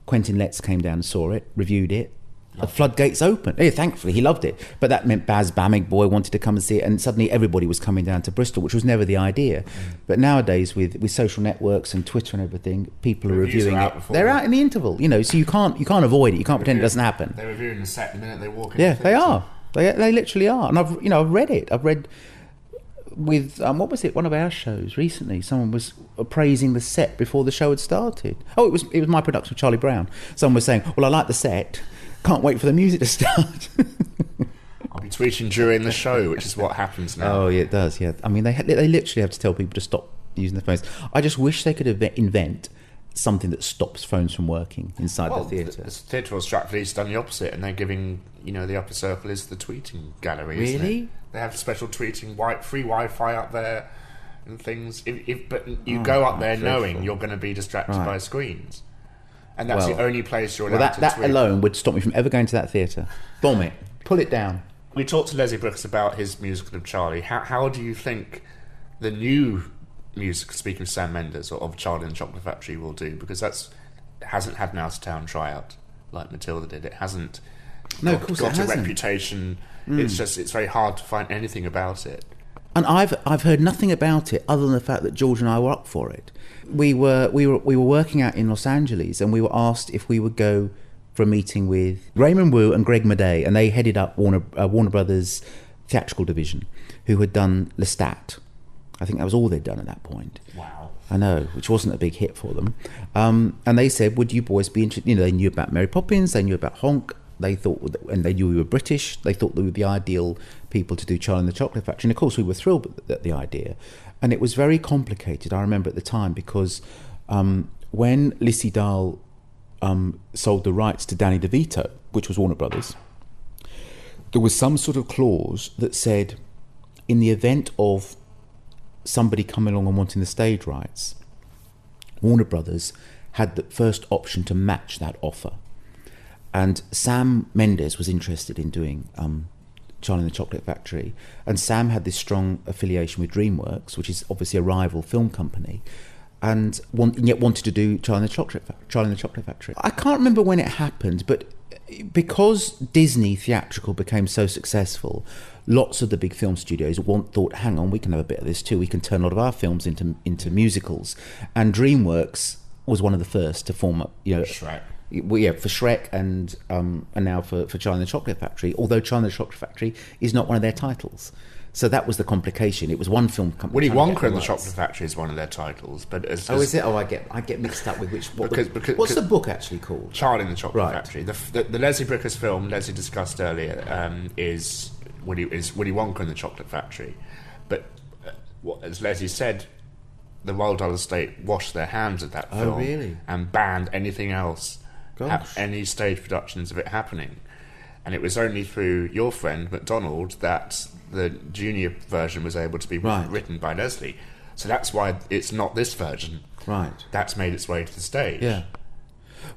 Quentin Letts came down and saw it, reviewed it. The floodgates opened. Yeah, thankfully, he loved it. But that meant Baz Bamigboy wanted to come and see it, and suddenly everybody was coming down to Bristol, which was never the idea. But nowadays, with social networks and Twitter and everything, people are reviewing it. They're out in the interval, so you can't avoid it. You can't pretend it doesn't happen. They're reviewing the set the minute they walk in. Yeah, they are. They literally are. And I've read it. I've read with what was it? One of our shows recently. Someone was appraising the set before the show had started. Oh, it was my production of Charlie Brown. Someone was saying, "Well, I like the set. Can't wait for the music to start." I'll be tweeting during the show, which is what happens now. Oh, yeah, it does. Yeah, I mean, they literally have to tell people to stop using their phones. I just wish they could invent something that stops phones from working inside the theatre. The Theatre of Stratford East done the opposite, and they're giving the upper circle is the tweeting gallery. Really? Isn't it? They have special tweeting, free Wi-Fi up there and things. But you go up there knowing you're going to be distracted by screens, and that's the only place you're allowed to tweet. That alone would stop me from ever going to that theatre. Bomb it, pull it down. We talked to Leslie Bricusse about his musical of Charlie. How do you think the new music, speaking of Sam Mendes, or of Charlie and the Chocolate Factory, will do? Because it hasn't had an out-of-town tryout like Matilda did. It hasn't got a reputation. It's very hard to find anything about it. And I've heard nothing about it other than the fact that George and I were up for it. We were working out in Los Angeles, and we were asked if we would go for a meeting with Raymond Wu and Greg Madej, and they headed up Warner Brothers theatrical division, who had done Lestat. I think that was all they'd done at that point. Wow. I know, which wasn't a big hit for them. And they said, would you boys be interested? They knew about Mary Poppins, they knew about Honk, they thought, and they knew we were British, they thought they were the ideal people to do Charlie and the Chocolate Factory. And of course, we were thrilled at the idea. And it was very complicated, I remember at the time, because when Lissy Dahl sold the rights to Danny DeVito, which was Warner Brothers, there was some sort of clause that said, in the event of somebody coming along and wanting the stage rights, Warner Brothers had the first option to match that offer. And Sam Mendes was interested in doing Charlie and the Chocolate Factory, and Sam had this strong affiliation with DreamWorks, which is obviously a rival film company, and yet wanted to do Charlie and the Chocolate Factory. I can't remember when it happened, but because Disney theatrical became so successful, lots of the big film studios thought, hang on, we can have a bit of this too. We can turn a lot of our films into musicals. And DreamWorks was one of the first to form up, Shrek. For Shrek and now for Charlie and the Chocolate Factory. Although Charlie and the Chocolate Factory is not one of their titles. So that was the complication. It was one film company. Willy Wonka and the Chocolate Factory is one of their titles, but is it? Oh, I get mixed up with which. What's the book actually called? Charlie and the Chocolate Factory. The Leslie Bricusse film Leslie discussed earlier is Willy Wonka and the Chocolate Factory, but as Leslie said, the Roald Dahl estate washed their hands of that film and banned anything else, any stage productions of it happening, and it was only through your friend MacDonald that the junior version was able to be written by Leslie. So that's why it's not this version. Right. That's made its way to the stage. Yeah.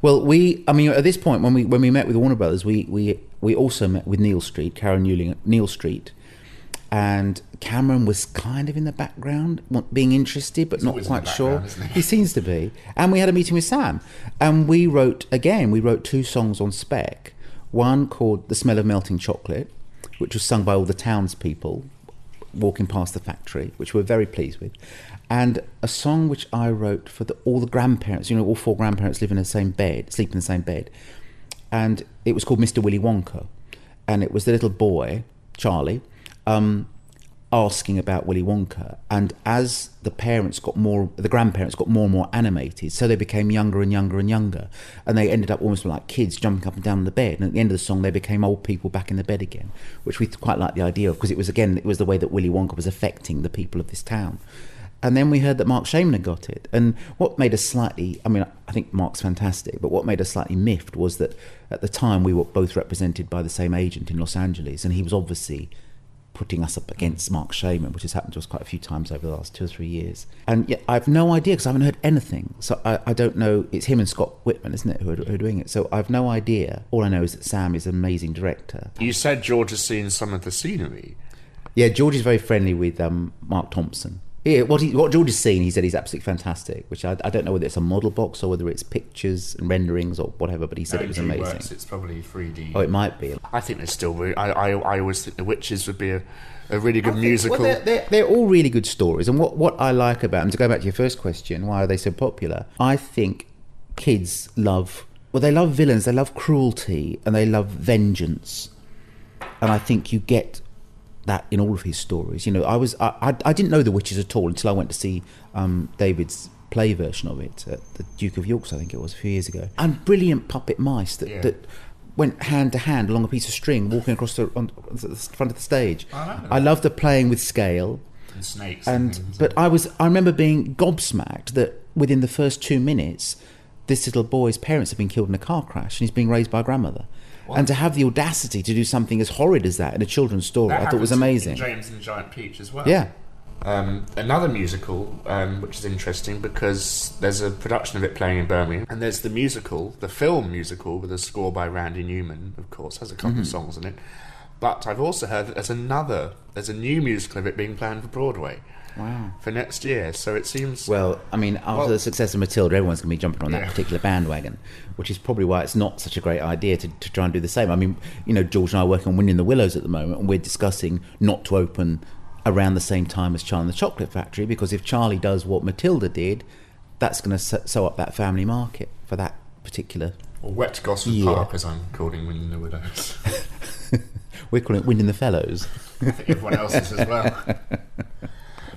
Well, at this point, when we met with Warner Brothers, we also met with Neil Street, and Cameron was kind of in the background, being interested, but not quite sure. He seems to be. And we had a meeting with Sam, and we wrote 2 songs on spec. One called "The Smell of Melting Chocolate," which was sung by all the townspeople walking past the factory, which we're very pleased with, and a song which I wrote for all the grandparents. All 4 grandparents sleep in the same bed, and it was called Mr. Willy Wonka, and it was the little boy, Charlie, asking about Willy Wonka, and as the grandparents got more and more animated, so they became younger and younger and younger, and they ended up almost like kids jumping up and down the bed, and at the end of the song they became old people back in the bed again, which we quite liked the idea of, because it was the way that Willy Wonka was affecting the people of this town. And then we heard that Mark Shaman had got it, and what made us slightly, I mean, I think Mark's fantastic, but what made us slightly miffed was that at the time we were both represented by the same agent in Los Angeles, and he was obviously putting us up against Mark Shaman, which has happened to us quite a few times over the last 2 or 3 years. And yet I have no idea, because I haven't heard anything. So I don't know. It's him and Scott Whitman, isn't it, who are doing it? So I have no idea. All I know is that Sam is an amazing director. You said George has seen some of the scenery. Yeah, George is very friendly with Mark Thompson. Yeah, what George has seen, he said he's absolutely fantastic, which I don't know whether it's a model box or whether it's pictures and renderings or whatever, but he said it was amazing. Works, it's probably 3D. Oh, it might be. I think there's still... I always think The Witches would be a really good musical. Well, they're all really good stories, and what I like about them, to go back to your first question, why are they so popular? I think kids love villains, they love cruelty, and they love vengeance, and I think you get that in all of his stories. You know, I didn't know The Witches at all until I went to see David's play version of it at the Duke of York's, I think it was, a few years ago. And brilliant puppet mice that went hand to hand along a piece of string, walking across the front of the stage. I love the playing with scale. And snakes. But I remember being gobsmacked that within the first 2 minutes, this little boy's parents had been killed in a car crash, and he's being raised by a grandmother. What? And to have the audacity to do something as horrid as that in a children's story, I thought was amazing. In James and the Giant Peach as well. Yeah. Another musical, which is interesting because there's a production of it playing in Birmingham, and there's the film musical with a score by Randy Newman, of course, has a couple of songs in it. But I've also heard that there's a new musical of it being planned for Broadway. Wow. For next year, so it seems... Well, I mean, after the success of Matilda, everyone's going to be jumping on that particular bandwagon, which is probably why it's not such a great idea to try and do the same. I mean, you know, George and I are working on Winning the Willows at the moment, and we're discussing not to open around the same time as Charlie and the Chocolate Factory, because if Charlie does what Matilda did, that's going to sew up that family market for that particular or Wet Gosford Park, as I'm calling Winning the Willows. We're calling it Winning the Fellows. I think everyone else is as well.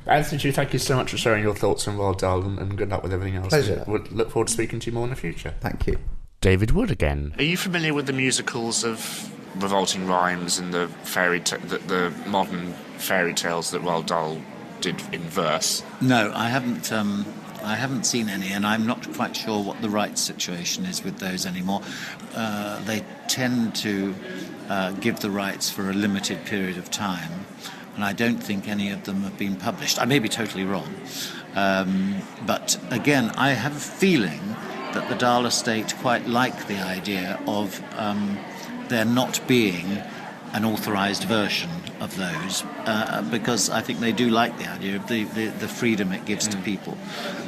Anthony, thank you so much for sharing your thoughts on Roald Dahl, and good luck with everything else. Pleasure. We'll look forward to speaking to you more in the future. Thank you. David Wood again. Are you familiar with the musicals of Revolting Rhymes and the modern fairy tales that Roald Dahl did in verse? No, I haven't. I haven't seen any, and I'm not quite sure what the rights situation is with those anymore. They tend to give the rights for a limited period of time, and I don't think any of them have been published. I may be totally wrong. But again, I have a feeling that the Dahl estate quite like the idea of there not being an authorised version of those, because I think they do like the idea of the freedom it gives to people.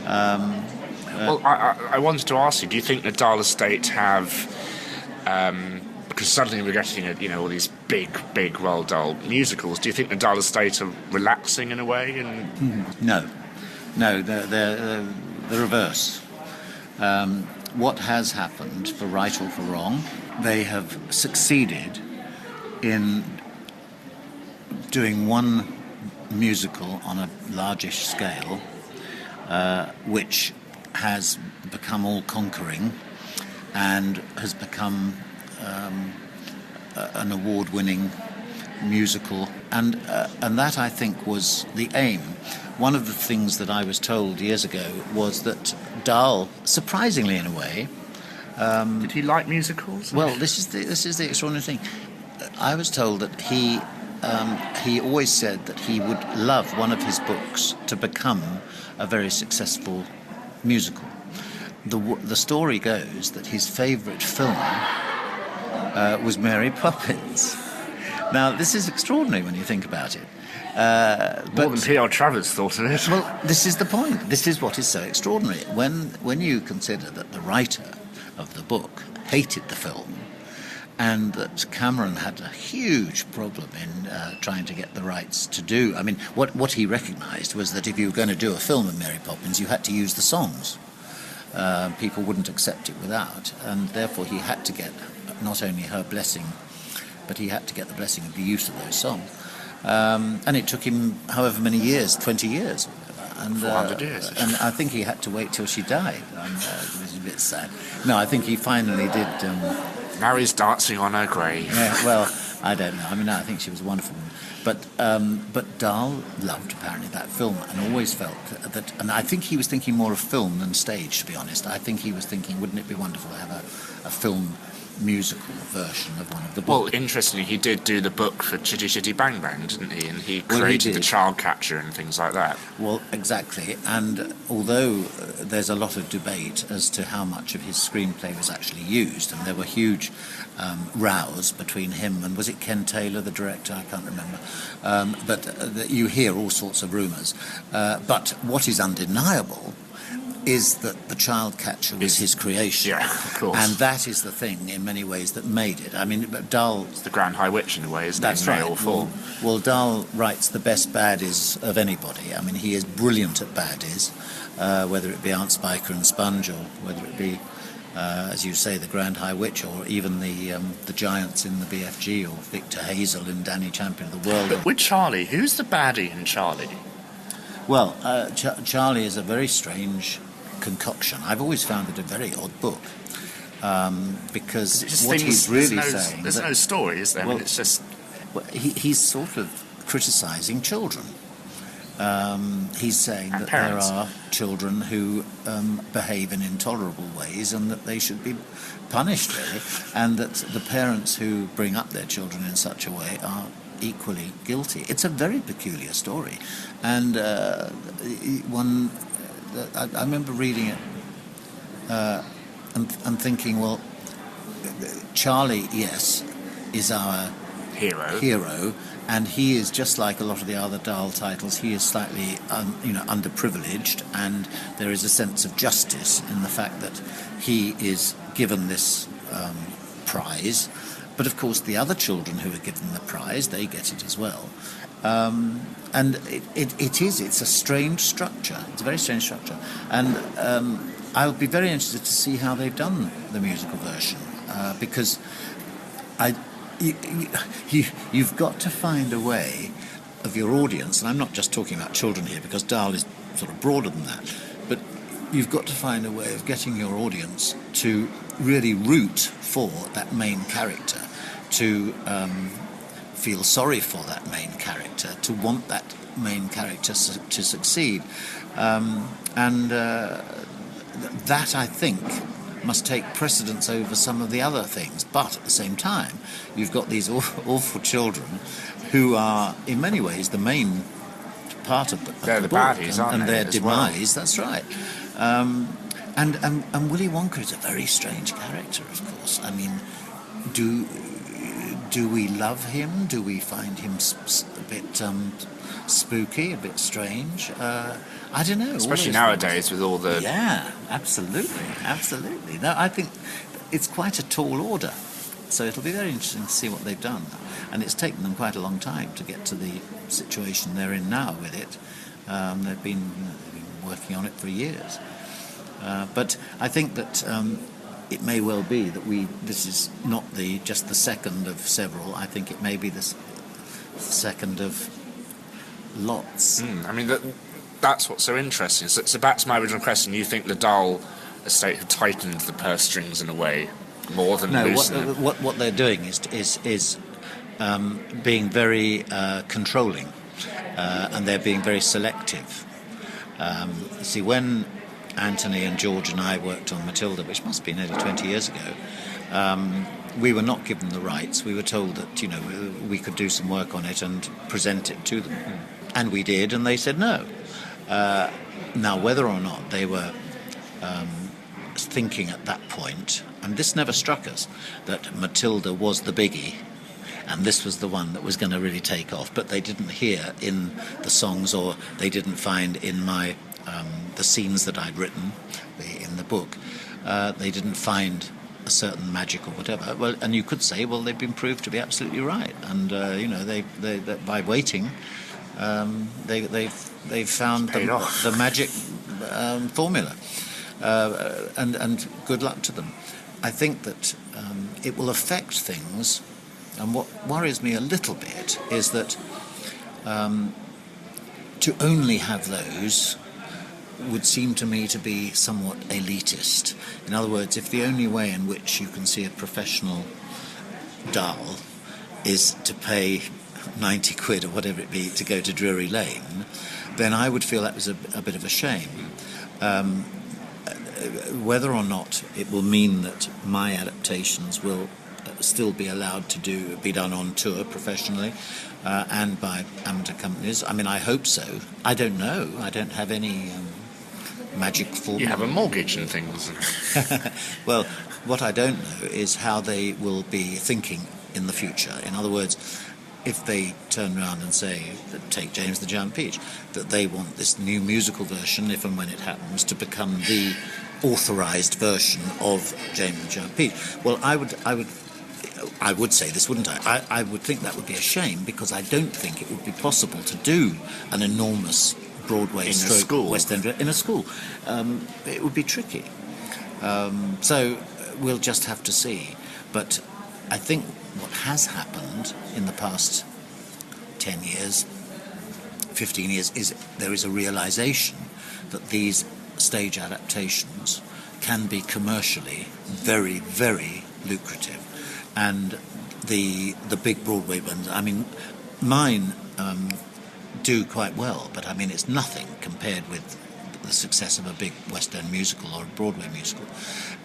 Well, I wanted to ask you, do you think the Dahl estate have... because suddenly we're getting all these big Roald Dahl musicals, do you think the Dahl estate are relaxing in a way? No, they're the reverse. What has happened, for right or for wrong, they have succeeded in doing one musical on a largish scale, which has become all-conquering and has become an award-winning musical, and that, I think, was the aim. One of the things that I was told years ago was that Dahl, surprisingly in a way... did he like musicals? Well, this is the extraordinary thing. I was told that he always said that he would love one of his books to become a very successful musical. The story goes that his favourite film was Mary Poppins. Now, this is extraordinary when you think about it. More than P.R. Travers thought of it. Well, this is the point. This is what is so extraordinary. When you consider that the writer of the book hated the film, and that Cameron had a huge problem in trying to get the rights to do... I mean, what he recognised was that if you were going to do a film of Mary Poppins, you had to use the songs. people wouldn't accept it without, and therefore he had to get not only her blessing, but he had to get the blessing of the use of those songs. And it took him however many years, 20 years. And, 400 years. And I think he had to wait till she died. It was a bit sad. No, I think he finally did... now he's dancing on her grave. Yeah, well, I don't know. I mean, I think she was a wonderful woman. But Dahl loved, apparently, that film and always felt that... And I think he was thinking more of film than stage, to be honest. I think he was thinking, wouldn't it be wonderful to have a film musical version of one of the books? Well, interestingly, he did do the book for Chitty Chitty Bang Bang, didn't he? And he created the child catcher and things like that. Well, exactly. And although there's a lot of debate as to how much of his screenplay was actually used, and there were huge rows between him and, was it Ken Taylor, the director? I can't remember. But you hear all sorts of rumours. But what is undeniable is that the child catcher was his creation. Yeah, of course. And that is the thing, in many ways, that made it. I mean, Dahl... It's the Grand High Witch, in a way, isn't it? That's right. Male form. Well, Dahl writes the best baddies of anybody. I mean, he is brilliant at baddies, whether it be Aunt Spiker and Sponge, or whether it be, as you say, the Grand High Witch, or even the giants in the BFG, or Victor Hazel in Danny Champion of the World. But with Charlie, who's the baddie in Charlie? Well, Charlie is a very strange concoction. I've always found it a very odd book, because what he's really saying... There's no story, is there? Well, I mean, it's just... Well, he's sort of criticising children. He's saying that parents. there are children who behave in intolerable ways and that they should be punished, really, and that the parents who bring up their children in such a way are equally guilty. It's a very peculiar story, and I remember reading it and thinking, well, Charlie, yes, is our hero, and he is just like a lot of the other Dahl titles. He is slightly, underprivileged, and there is a sense of justice in the fact that he is given this prize. But of course, the other children who are given the prize, they get it as well. And it's a strange structure. It's a very strange structure. And I'll be very interested to see how they've done the musical version, because you've got to find a way of your audience, and I'm not just talking about children here, because Dahl is sort of broader than that, but you've got to find a way of getting your audience to really root for that main character, to feel sorry for that main character, to want that main character to succeed. That, I think, must take precedence over some of the other things. But at the same time, you've got these awful children who are, in many ways, the main part of the They're the book, baddies, aren't and they, their as demise. well? That's right. And Willy Wonka is a very strange character, of course. I mean, do we love him? Do we find him a bit spooky, a bit strange? I don't know. Especially nowadays with all the... Yeah, absolutely. No, I think it's quite a tall order. So it'll be very interesting to see what they've done. And it's taken them quite a long time to get to the situation they're in now with it. They've been working on it for years. But I think that it may well be that this is not just the second of several. I think it may be the second of lots. I mean, that's what's so interesting. So back to my original question, you think the Dahl estate have tightened the purse strings in a way more than loosened them? What they're doing is being very controlling, and they're being very selective. See, when Anthony and George and I worked on Matilda, which must be nearly 20 years ago, we were not given the rights. We were told that, we could do some work on it and present it to them. And we did, and they said no. Now, whether or not they were thinking at that point, and this never struck us, that Matilda was the biggie, and this was the one that was going to really take off, but they didn't hear in the songs, or they didn't find in my the scenes that I'd written in the book, they didn't find a certain magic or whatever. Well, and you could say, well, they've been proved to be absolutely right, and they by waiting, they've found the magic formula. and good luck to them. I think that it will affect things, and what worries me a little bit is that to only have those would seem to me to be somewhat elitist. In other words, if the only way in which you can see a professional Dahl is to pay 90 quid or whatever it be to go to Drury Lane, then I would feel that was a bit of a shame. Whether or not it will mean that my adaptations will still be allowed to be done on tour professionally and by amateur companies, I mean, I hope so. I don't know. I don't have any magic formula. You have a mortgage and things. Well, what I don't know is how they will be thinking in the future. In other words, if they turn around and say, take James the Giant Peach, that they want this new musical version, if and when it happens, to become the authorised version of James the Giant Peach. Well, I would say this, wouldn't I? I would think that would be a shame, because I don't think it would be possible to do an enormous Broadway West End in a school. It would be tricky. So we'll just have to see. But I think what has happened in the past 10 years, 15 years, is there is a realisation that these stage adaptations can be commercially very, very lucrative. And the big Broadway ones, I mean, mine do quite well, but I mean, it's nothing compared with the success of a big West End musical or a Broadway musical.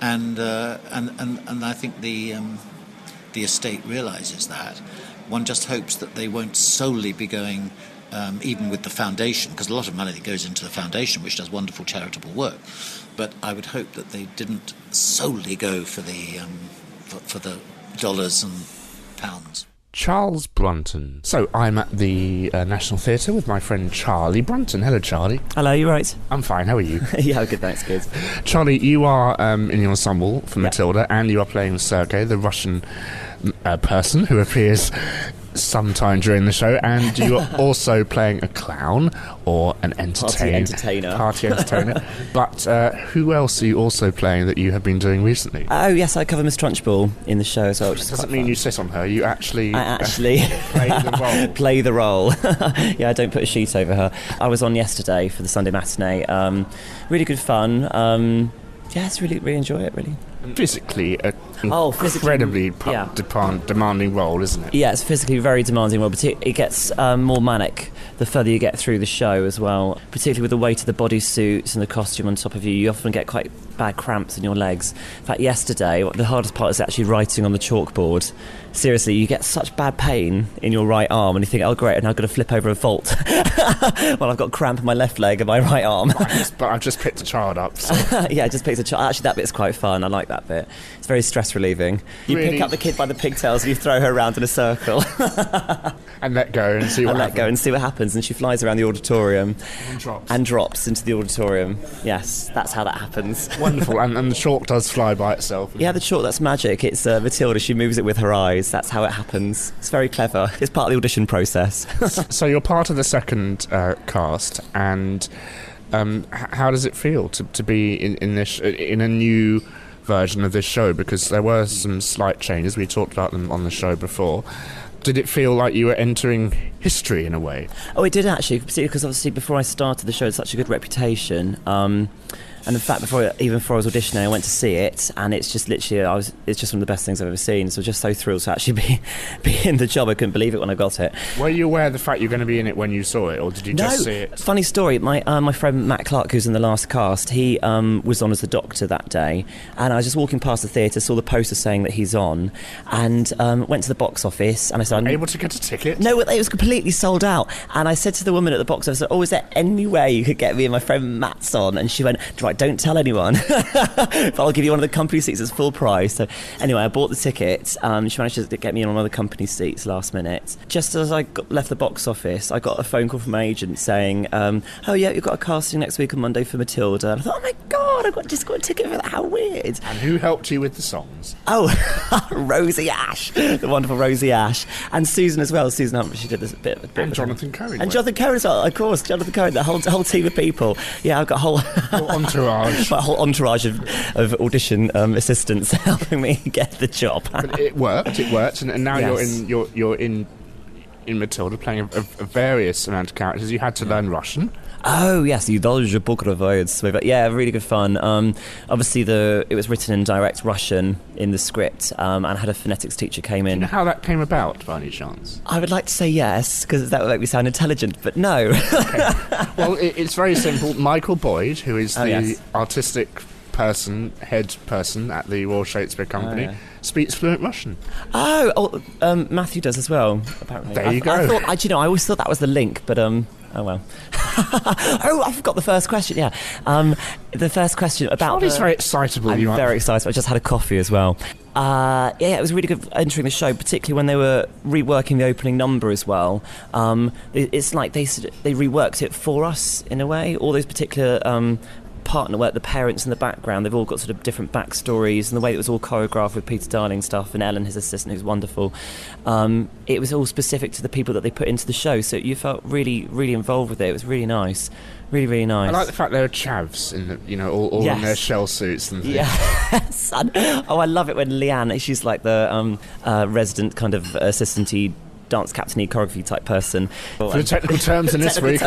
And I think the estate realises that. One just hopes that they won't solely be going, even with the foundation, because a lot of money goes into the foundation, which does wonderful charitable work. But I would hope that they didn't solely go for the dollars and pounds. Charles Brunton. So I'm at the National Theatre with my friend Charlie Brunton. Hello, Charlie. Hello, you right? I'm fine, how are you? Yeah, good, thanks, good. Charlie, you are in the ensemble for Matilda, and you are playing Sergei, the Russian person who appears sometime during the show, and you are also playing a clown or an Party entertainer. But who else are you also playing that you have been doing recently? Oh yes, I cover Miss Trunchbull in the show as well. Which doesn't mean fun. You sit on her. I actually play the role. Play the role. Yeah, I don't put a sheet over her. I was on yesterday for the Sunday matinee. Really good fun. Yes, really enjoy it, really. Physically, incredibly demanding role, isn't it? Yeah, it's physically very demanding role, but it gets more manic the further you get through the show as well, particularly with the weight of the bodysuits and the costume on top of you. You often get quite bad cramps in your legs. In fact, yesterday, the hardest part is actually writing on the chalkboard. Seriously, you get such bad pain in your right arm, and you think, oh great, and I've got to flip over a vault. Well, I've got cramp in my left leg and my right arm. But I've just picked a child up. So. Yeah, I just picked a child. Actually, that bit's quite fun. I like that bit. It's very stress relieving. You pick up the kid by the pigtails and you throw her around in a circle. And let go and see what happens. And she flies around the auditorium and drops into the auditorium. Yes, that's how that happens. Wonderful. And the chalk does fly by itself. Yeah, the chalk, that's magic. It's Matilda, she moves it with her eyes. That's how it happens. It's very clever. It's part of the audition process. So you're part of the second cast, and how does it feel to be in a new version of this show? Because there were some slight changes. We talked about them on the show before. Did it feel like you were entering history in a way? Oh, it did actually, particularly because obviously before I started the show, it had such a good reputation. And in fact, before I was auditioning, I went to see it, and it's just literally, it's just one of the best things I've ever seen. So I was just so thrilled to actually be in the job. I couldn't believe it when I got it. Were you aware of the fact you were going to be in it when you saw it, or did you just see it? Funny story. My friend Matt Clark, who's in the last cast, he was on as the Doctor that day, and I was just walking past the theatre, saw the poster saying that he's on, and went to the box office, and I said, able to get a ticket? No, it was completely sold out. And I said to the woman at the box office, is there any way you could get me and my friend Matt's on? And she went, right, don't tell anyone. But I'll give you one of the company seats. It's full price. So anyway, I bought the ticket. She managed to get me in one of the company seats last minute. Just as I left the box office, I got a phone call from my agent saying, oh yeah, you've got a casting next week on Monday for Matilda. And I thought, oh my God, I've just got a ticket for that. How weird. And who helped you with the songs? Oh, Rosie Ash, the wonderful Rosie Ash. And Susan as well. Susan Humphrey, she did this bit and Jonathan Cohen. And Jonathan Cohen as well, of course. Jonathan Cohen, the whole team of people. Yeah, I've got a whole entourage. entourage. My whole entourage of audition assistants helping me get the job. But it worked, and now Yes. you're in Matilda, playing a various amount of characters. You had to learn Russian. Oh yes, you dodge but yeah, really good fun. Obviously, it was written in direct Russian in the script, and I had a phonetics teacher came Do you in. know how that came about, by any chance? I would like to say yes, because that would make me sound intelligent, but no. Okay. Well, it's very simple. Michael Boyd, who is the yes. artistic head person at the Royal Shakespeare Company, yeah. speaks fluent Russian. Matthew does as well, apparently. There you go. I always thought that was the link, but oh well. Oh, I forgot the first question. Yeah, the first question about. Charlie's very excitable. I'm very excited. I just had a coffee as well. It was really good entering the show, particularly when they were reworking the opening number as well. It's like they reworked it for us in a way. All those particular partner work, the parents in the background, they've all got sort of different backstories, and the way it was all choreographed with Peter Darling stuff and Ellen, his assistant, who's wonderful. It was all specific to the people that they put into the show, so you felt really, really involved with it. It was really nice. Really, really nice. I like the fact there are chavs in all Yes. in their shell suits and things. Yes. I love it when Leanne, she's like the resident kind of assistant-y dance captain-y choreography type person. For the technical terms in this week.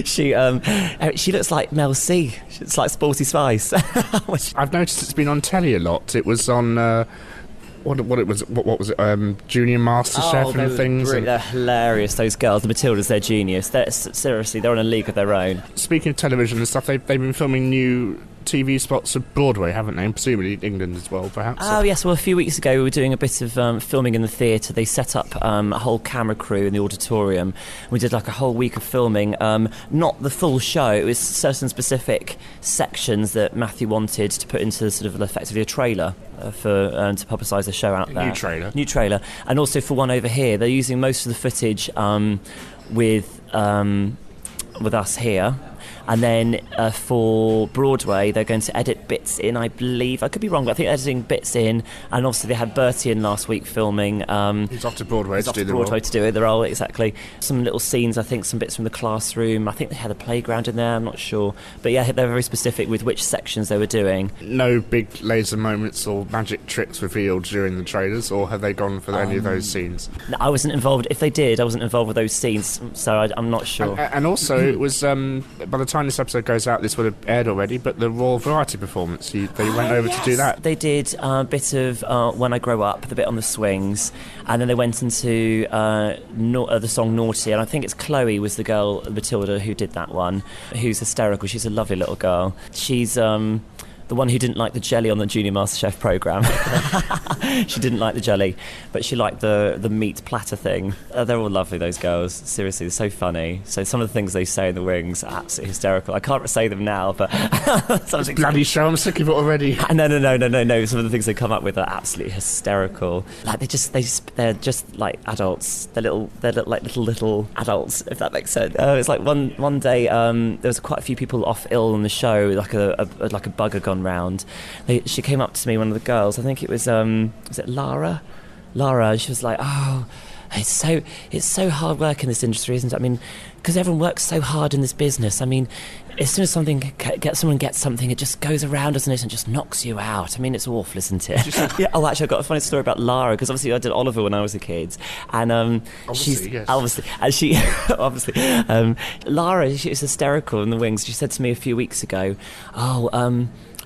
She looks like Mel C. It's like Sporty Spice. I've noticed it's been on telly a lot. It was on what was it? Junior MasterChef and things. They're hilarious. Those girls, the Matildas, they're genius. They're on a league of their own. Speaking of television and stuff, they've been filming new TV spots of Broadway, haven't they? And presumably England as well, perhaps. Oh yes, well a few weeks ago we were doing a bit of filming in the theatre. They set up a whole camera crew in the auditorium. We did like a whole week of filming, not the full show. It was certain specific sections that Matthew wanted to put into sort of effectively a trailer for to publicise the show out there. New trailer. And also for one over here, they're using most of the footage with us here. And then for Broadway, they're going to edit bits in, I believe. I could be wrong, but I think they're editing bits in. And obviously they had Bertie in last week filming. He's off to Broadway to do the role, exactly. Some little scenes, I think, some bits from the classroom. I think they had a playground in there, I'm not sure. But yeah, they're very specific with which sections they were doing. No big laser moments or magic tricks revealed during the trailers, or have they gone for any of those scenes? No, I wasn't involved. If they did, I wasn't involved with those scenes, so I'm not sure. And also, it was, by the time this episode goes out, this would have aired already, but the Royal Variety performance, they went over to do that. They did a bit of When I Grow Up, the bit on the swings, and then they went into the song Naughty, and I think it's Chloe was the girl, Matilda, who did that one, who's hysterical. She's a lovely little girl. She's the one who didn't like the jelly on the Junior MasterChef programme. She didn't like the jelly, but she liked the meat platter thing. They're all lovely, those girls. Seriously, they're so funny. So some of the things they say in the wings are absolutely hysterical. I can't say them now, but... bloody show, I'm sick of it already. No. Some of the things they come up with are absolutely hysterical. Like they're just like adults. They're like little adults, if that makes sense. It's like one day there was quite a few people off ill on the show, like a bug had gone round. She came up to me, one of the girls, I think it was it Lara, and she was like, oh, it's so hard work in this industry, isn't it? I mean, because everyone works so hard in this business. I mean, as soon as someone gets something, it just goes around, doesn't it, and just knocks you out. I mean, it's awful, isn't it? Yeah. Oh, actually, I've got a funny story about Lara, because obviously I did Oliver when I was a kid, and Lara, she was hysterical in the wings. She said to me a few weeks ago,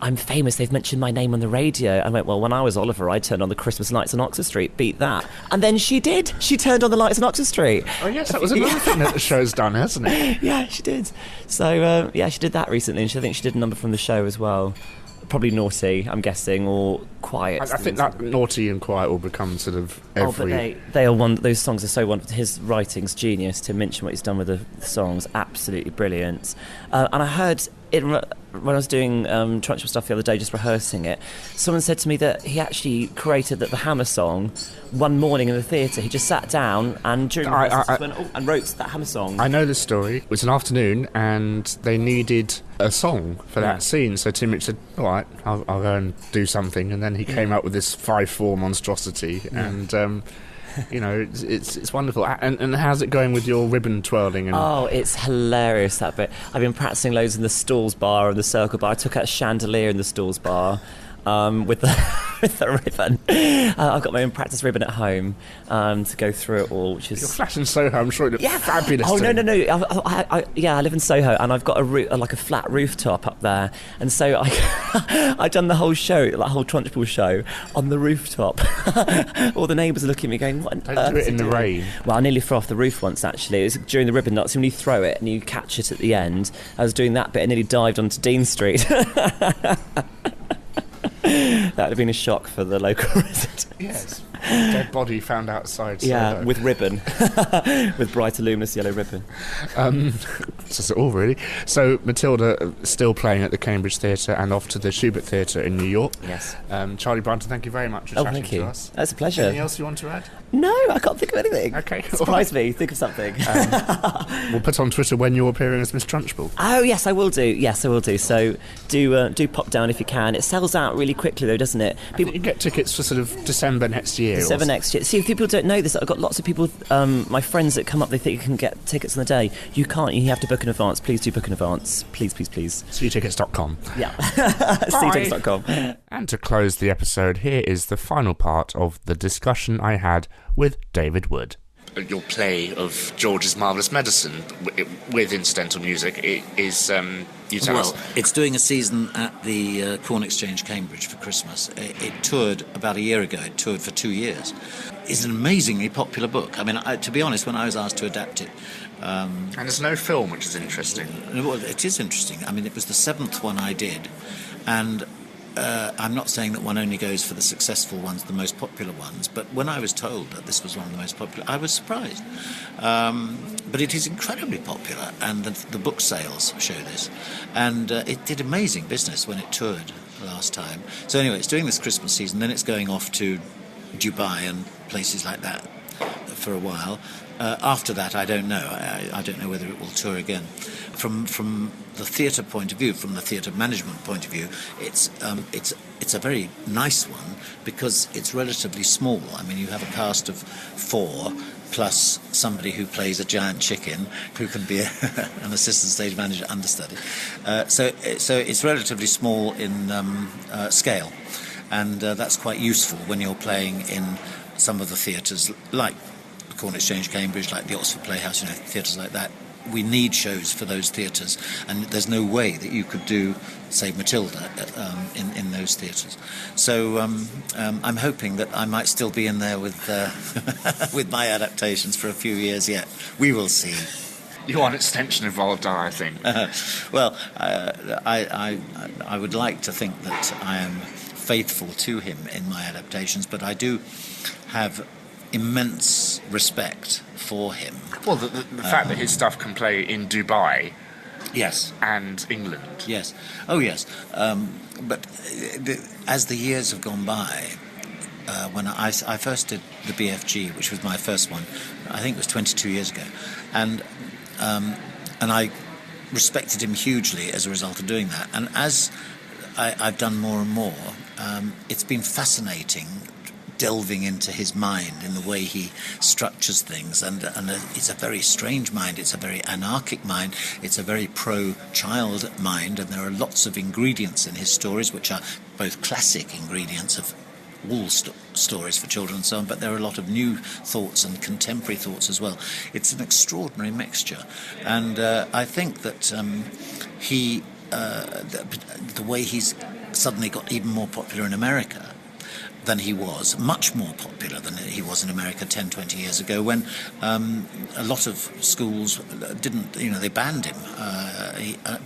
I'm famous, they've mentioned my name on the radio. I went, well, when I was Oliver, I turned on the Christmas lights on Oxford Street, beat that. And then she did. She turned on the lights on Oxford Street. Oh, yes, that was another thing that the show's done, hasn't it? Yeah, she did. So, she did that recently, and I think she did a number from the show as well. Probably Naughty, I'm guessing, or Quiet. I think that Naughty and Quiet will become sort of every... Oh, but they are those songs are so wonderful. His writing's genius. To mention what he's done with the songs, absolutely brilliant. And I heard... when I was doing Trunchbull stuff the other day, just rehearsing it, someone said to me that he actually created the Hammer song one morning in the theatre. He just sat down and during and wrote that Hammer song. I know the story. It was an afternoon and they needed a song for that scene, so Tim Rich said, all right, I'll go and do something, and then he came up with this 5/4 monstrosity, and You know, it's wonderful. And how's it going with your ribbon twirling? And Oh, it's hilarious, that bit. I've been practicing loads in the Stalls bar and the Circle bar. I took out a chandelier in the Stalls bar with the ribbon. I've got my own practice ribbon at home to go through it all, which is... You're flat in Soho, I'm sure it looks fabulous. Oh, no. I live in Soho, and I've got a flat rooftop up there, and so I've done the whole show, that whole Trunchbull show, on the rooftop. All the neighbours are looking at me going, what on Don't earth do it in the doing? rain. Well, I nearly flew off the roof once, actually. It was during the ribbon knots, when you throw it and you catch it at the end. I was doing that bit and nearly dived onto Dean Street. That would have been a shock for the local resident. Yes. Dead body found outside. Yeah, with ribbon. With brighter, luminous yellow ribbon. That's all, really. So, Matilda still playing at the Cambridge Theatre and off to the Schubert Theatre in New York. Yes. Charlie Brunton, thank you very much for chatting to us. That's a pleasure. Anything else you want to add? No, I can't think of anything. Okay. Surprise me. Think of something. We'll put on Twitter when you're appearing as Miss Trunchbull. Oh, yes, I will do. Yes, I will do. So do pop down if you can. It sells out really quickly, though, doesn't it? I think you get tickets for sort of December next year. December next year. See, if people don't know this, I've got lots of people, my friends that come up, they think you can get tickets on the day. You can't. You have to book in advance. Please do book in advance. Please, please, please. SeeTickets.com. Yeah. SeeTickets.com. And to close the episode, here is the final part of the discussion I had with David Wood. Your play of George's Marvellous Medicine with incidental music is, you tell us. It's doing a season at the Corn Exchange, Cambridge for Christmas. It toured about a year ago. It toured for 2 years. It's an amazingly popular book. I mean, to be honest, when I was asked to adapt it... and there's no film, which is interesting. Well, it is interesting. I mean, it was the 7th one I did, and... I'm not saying that one only goes for the successful ones, the most popular ones, but when I was told that this was one of the most popular, I was surprised. But it is incredibly popular, and the book sales show this. And it did amazing business when it toured last time. So anyway, it's doing this Christmas season, then it's going off to Dubai and places like that for a while. After that, I don't know. I don't know whether it will tour again. From the theatre point of view, from the theatre management point of view, it's a very nice one because it's relatively small. I mean, you have a cast of 4 plus somebody who plays a giant chicken who can be an assistant stage manager understudy. So it's relatively small in scale, and that's quite useful when you're playing in some of the theatres like Corn Exchange, Cambridge, like the Oxford Playhouse, theatres like that. We need shows for those theatres, and there's no way that you could do, say, Matilda in those theatres. So I'm hoping that I might still be in there with with my adaptations for a few years yet. We will see. You are an extension of Roald Dahl, I think. Well, I would like to think that I am faithful to him in my adaptations, but I do have immense respect for him. Well, the fact that his stuff can play in Dubai, yes, and England, yes, oh yes, but as the years have gone by, when I first did the BFG, which was my first one, I think it was 22 years ago, and I respected him hugely as a result of doing that. And as I've done more and more, it's been fascinating delving into his mind in the way he structures things, and it's a very strange mind, it's a very anarchic mind, it's a very pro-child mind, and there are lots of ingredients in his stories which are both classic ingredients of all stories for children and so on, but there are a lot of new thoughts and contemporary thoughts as well. It's an extraordinary mixture, and I think that the way he's suddenly got even more popular in America than he was, much more popular than he was in America 10, 20 years ago, when a lot of schools didn't, they banned him.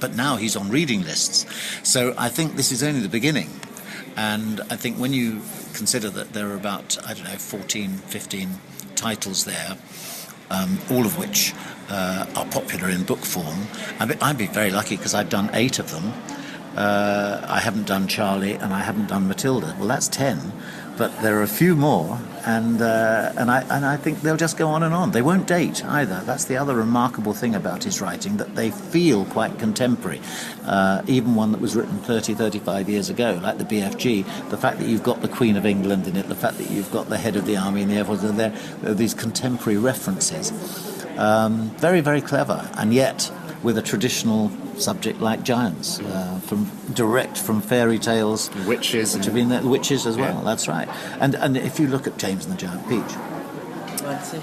But now he's on reading lists. So I think this is only the beginning. And I think when you consider that there are about, 14, 15 titles there, all of which are popular in book form, I'd be very lucky because I've done 8 of them. I haven't done Charlie and I haven't done Matilda. Well, that's 10. but there are a few more, and I think they'll just go on and on. They won't date either. That's the other remarkable thing about his writing, that they feel quite contemporary. Even one that was written 30, 35 years ago, like the BFG, the fact that you've got the Queen of England in it, the fact that you've got the head of the army and the Air Force, there are these contemporary references. Very, very clever, and yet with a traditional subject like giants, from fairy tales, Witches, which have been there, witches as well. That's right. And if you look at James and the Giant Peach,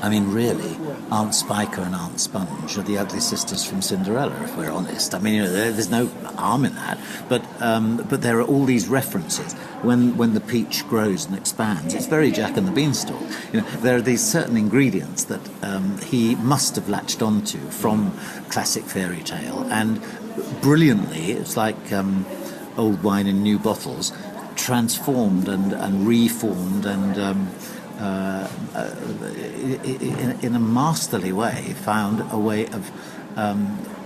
I mean, really, Aunt Spiker and Aunt Sponge are the ugly sisters from Cinderella, if we're honest. I mean, there's no harm in that, but there are all these references. When the peach grows and expands, it's very Jack and the Beanstalk. There are these certain ingredients that he must have latched onto from classic fairy tale, and brilliantly, it's like old wine in new bottles, transformed and reformed and in a masterly way, found a way of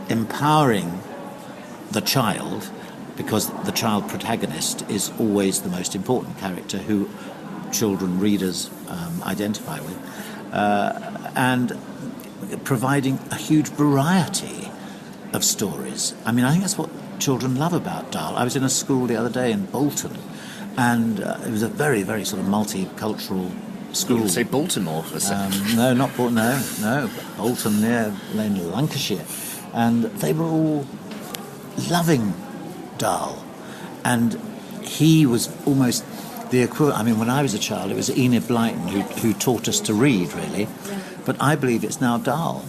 empowering the child, because the child protagonist is always the most important character who children readers identify with, and providing a huge variety of stories. I mean, I think that's what children love about Dahl. I was in a school the other day in Bolton, and it was a very, very sort of multicultural school. You say Baltimore for a second. No, not Bolton. No, Bolton, near Lancashire, and they were all loving Dahl, and he was almost the equivalent. I mean, when I was a child, it was Enid Blyton who taught us to read, really, but I believe it's now Dahl.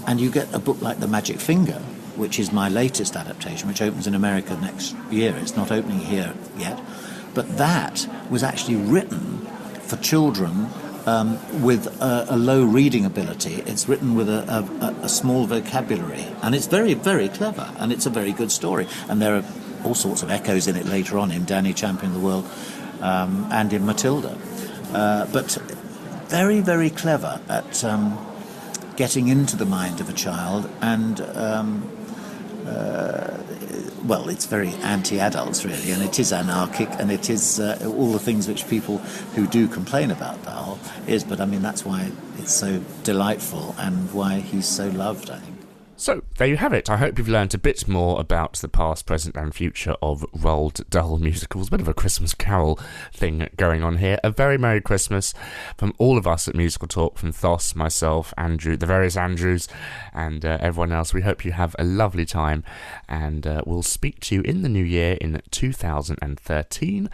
And you get a book like The Magic Finger, which is my latest adaptation, which opens in America next year. It's not opening here yet, but that was actually written for children with a low reading ability. It's written with a small vocabulary, and it's very, very clever, and it's a very good story. And there are all sorts of echoes in it later on, in Danny Champion of the World and in Matilda. But very, very clever at getting into the mind of a child, and well, it's very anti-adults, really, and it is anarchic, and it is all the things which people who do complain about Dahl is, but I mean, that's why it's so delightful and why he's so loved, I think. So, there you have it. I hope you've learned a bit more about the past, present and future of Roald Dahl musicals. A bit of a Christmas carol thing going on here. A very Merry Christmas from all of us at Musical Talk, from Thos, myself, Andrew, the various Andrews, and everyone else. We hope you have a lovely time, and we'll speak to you in the new year in 2013.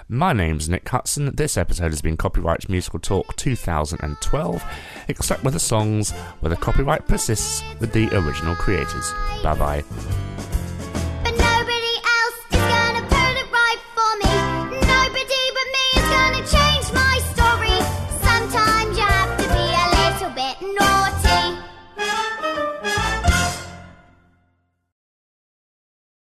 My name's Nick Hudson. This episode has been Copyright Musical Talk 2012, except with the songs where the copyright persists with the original creators. Bye-bye.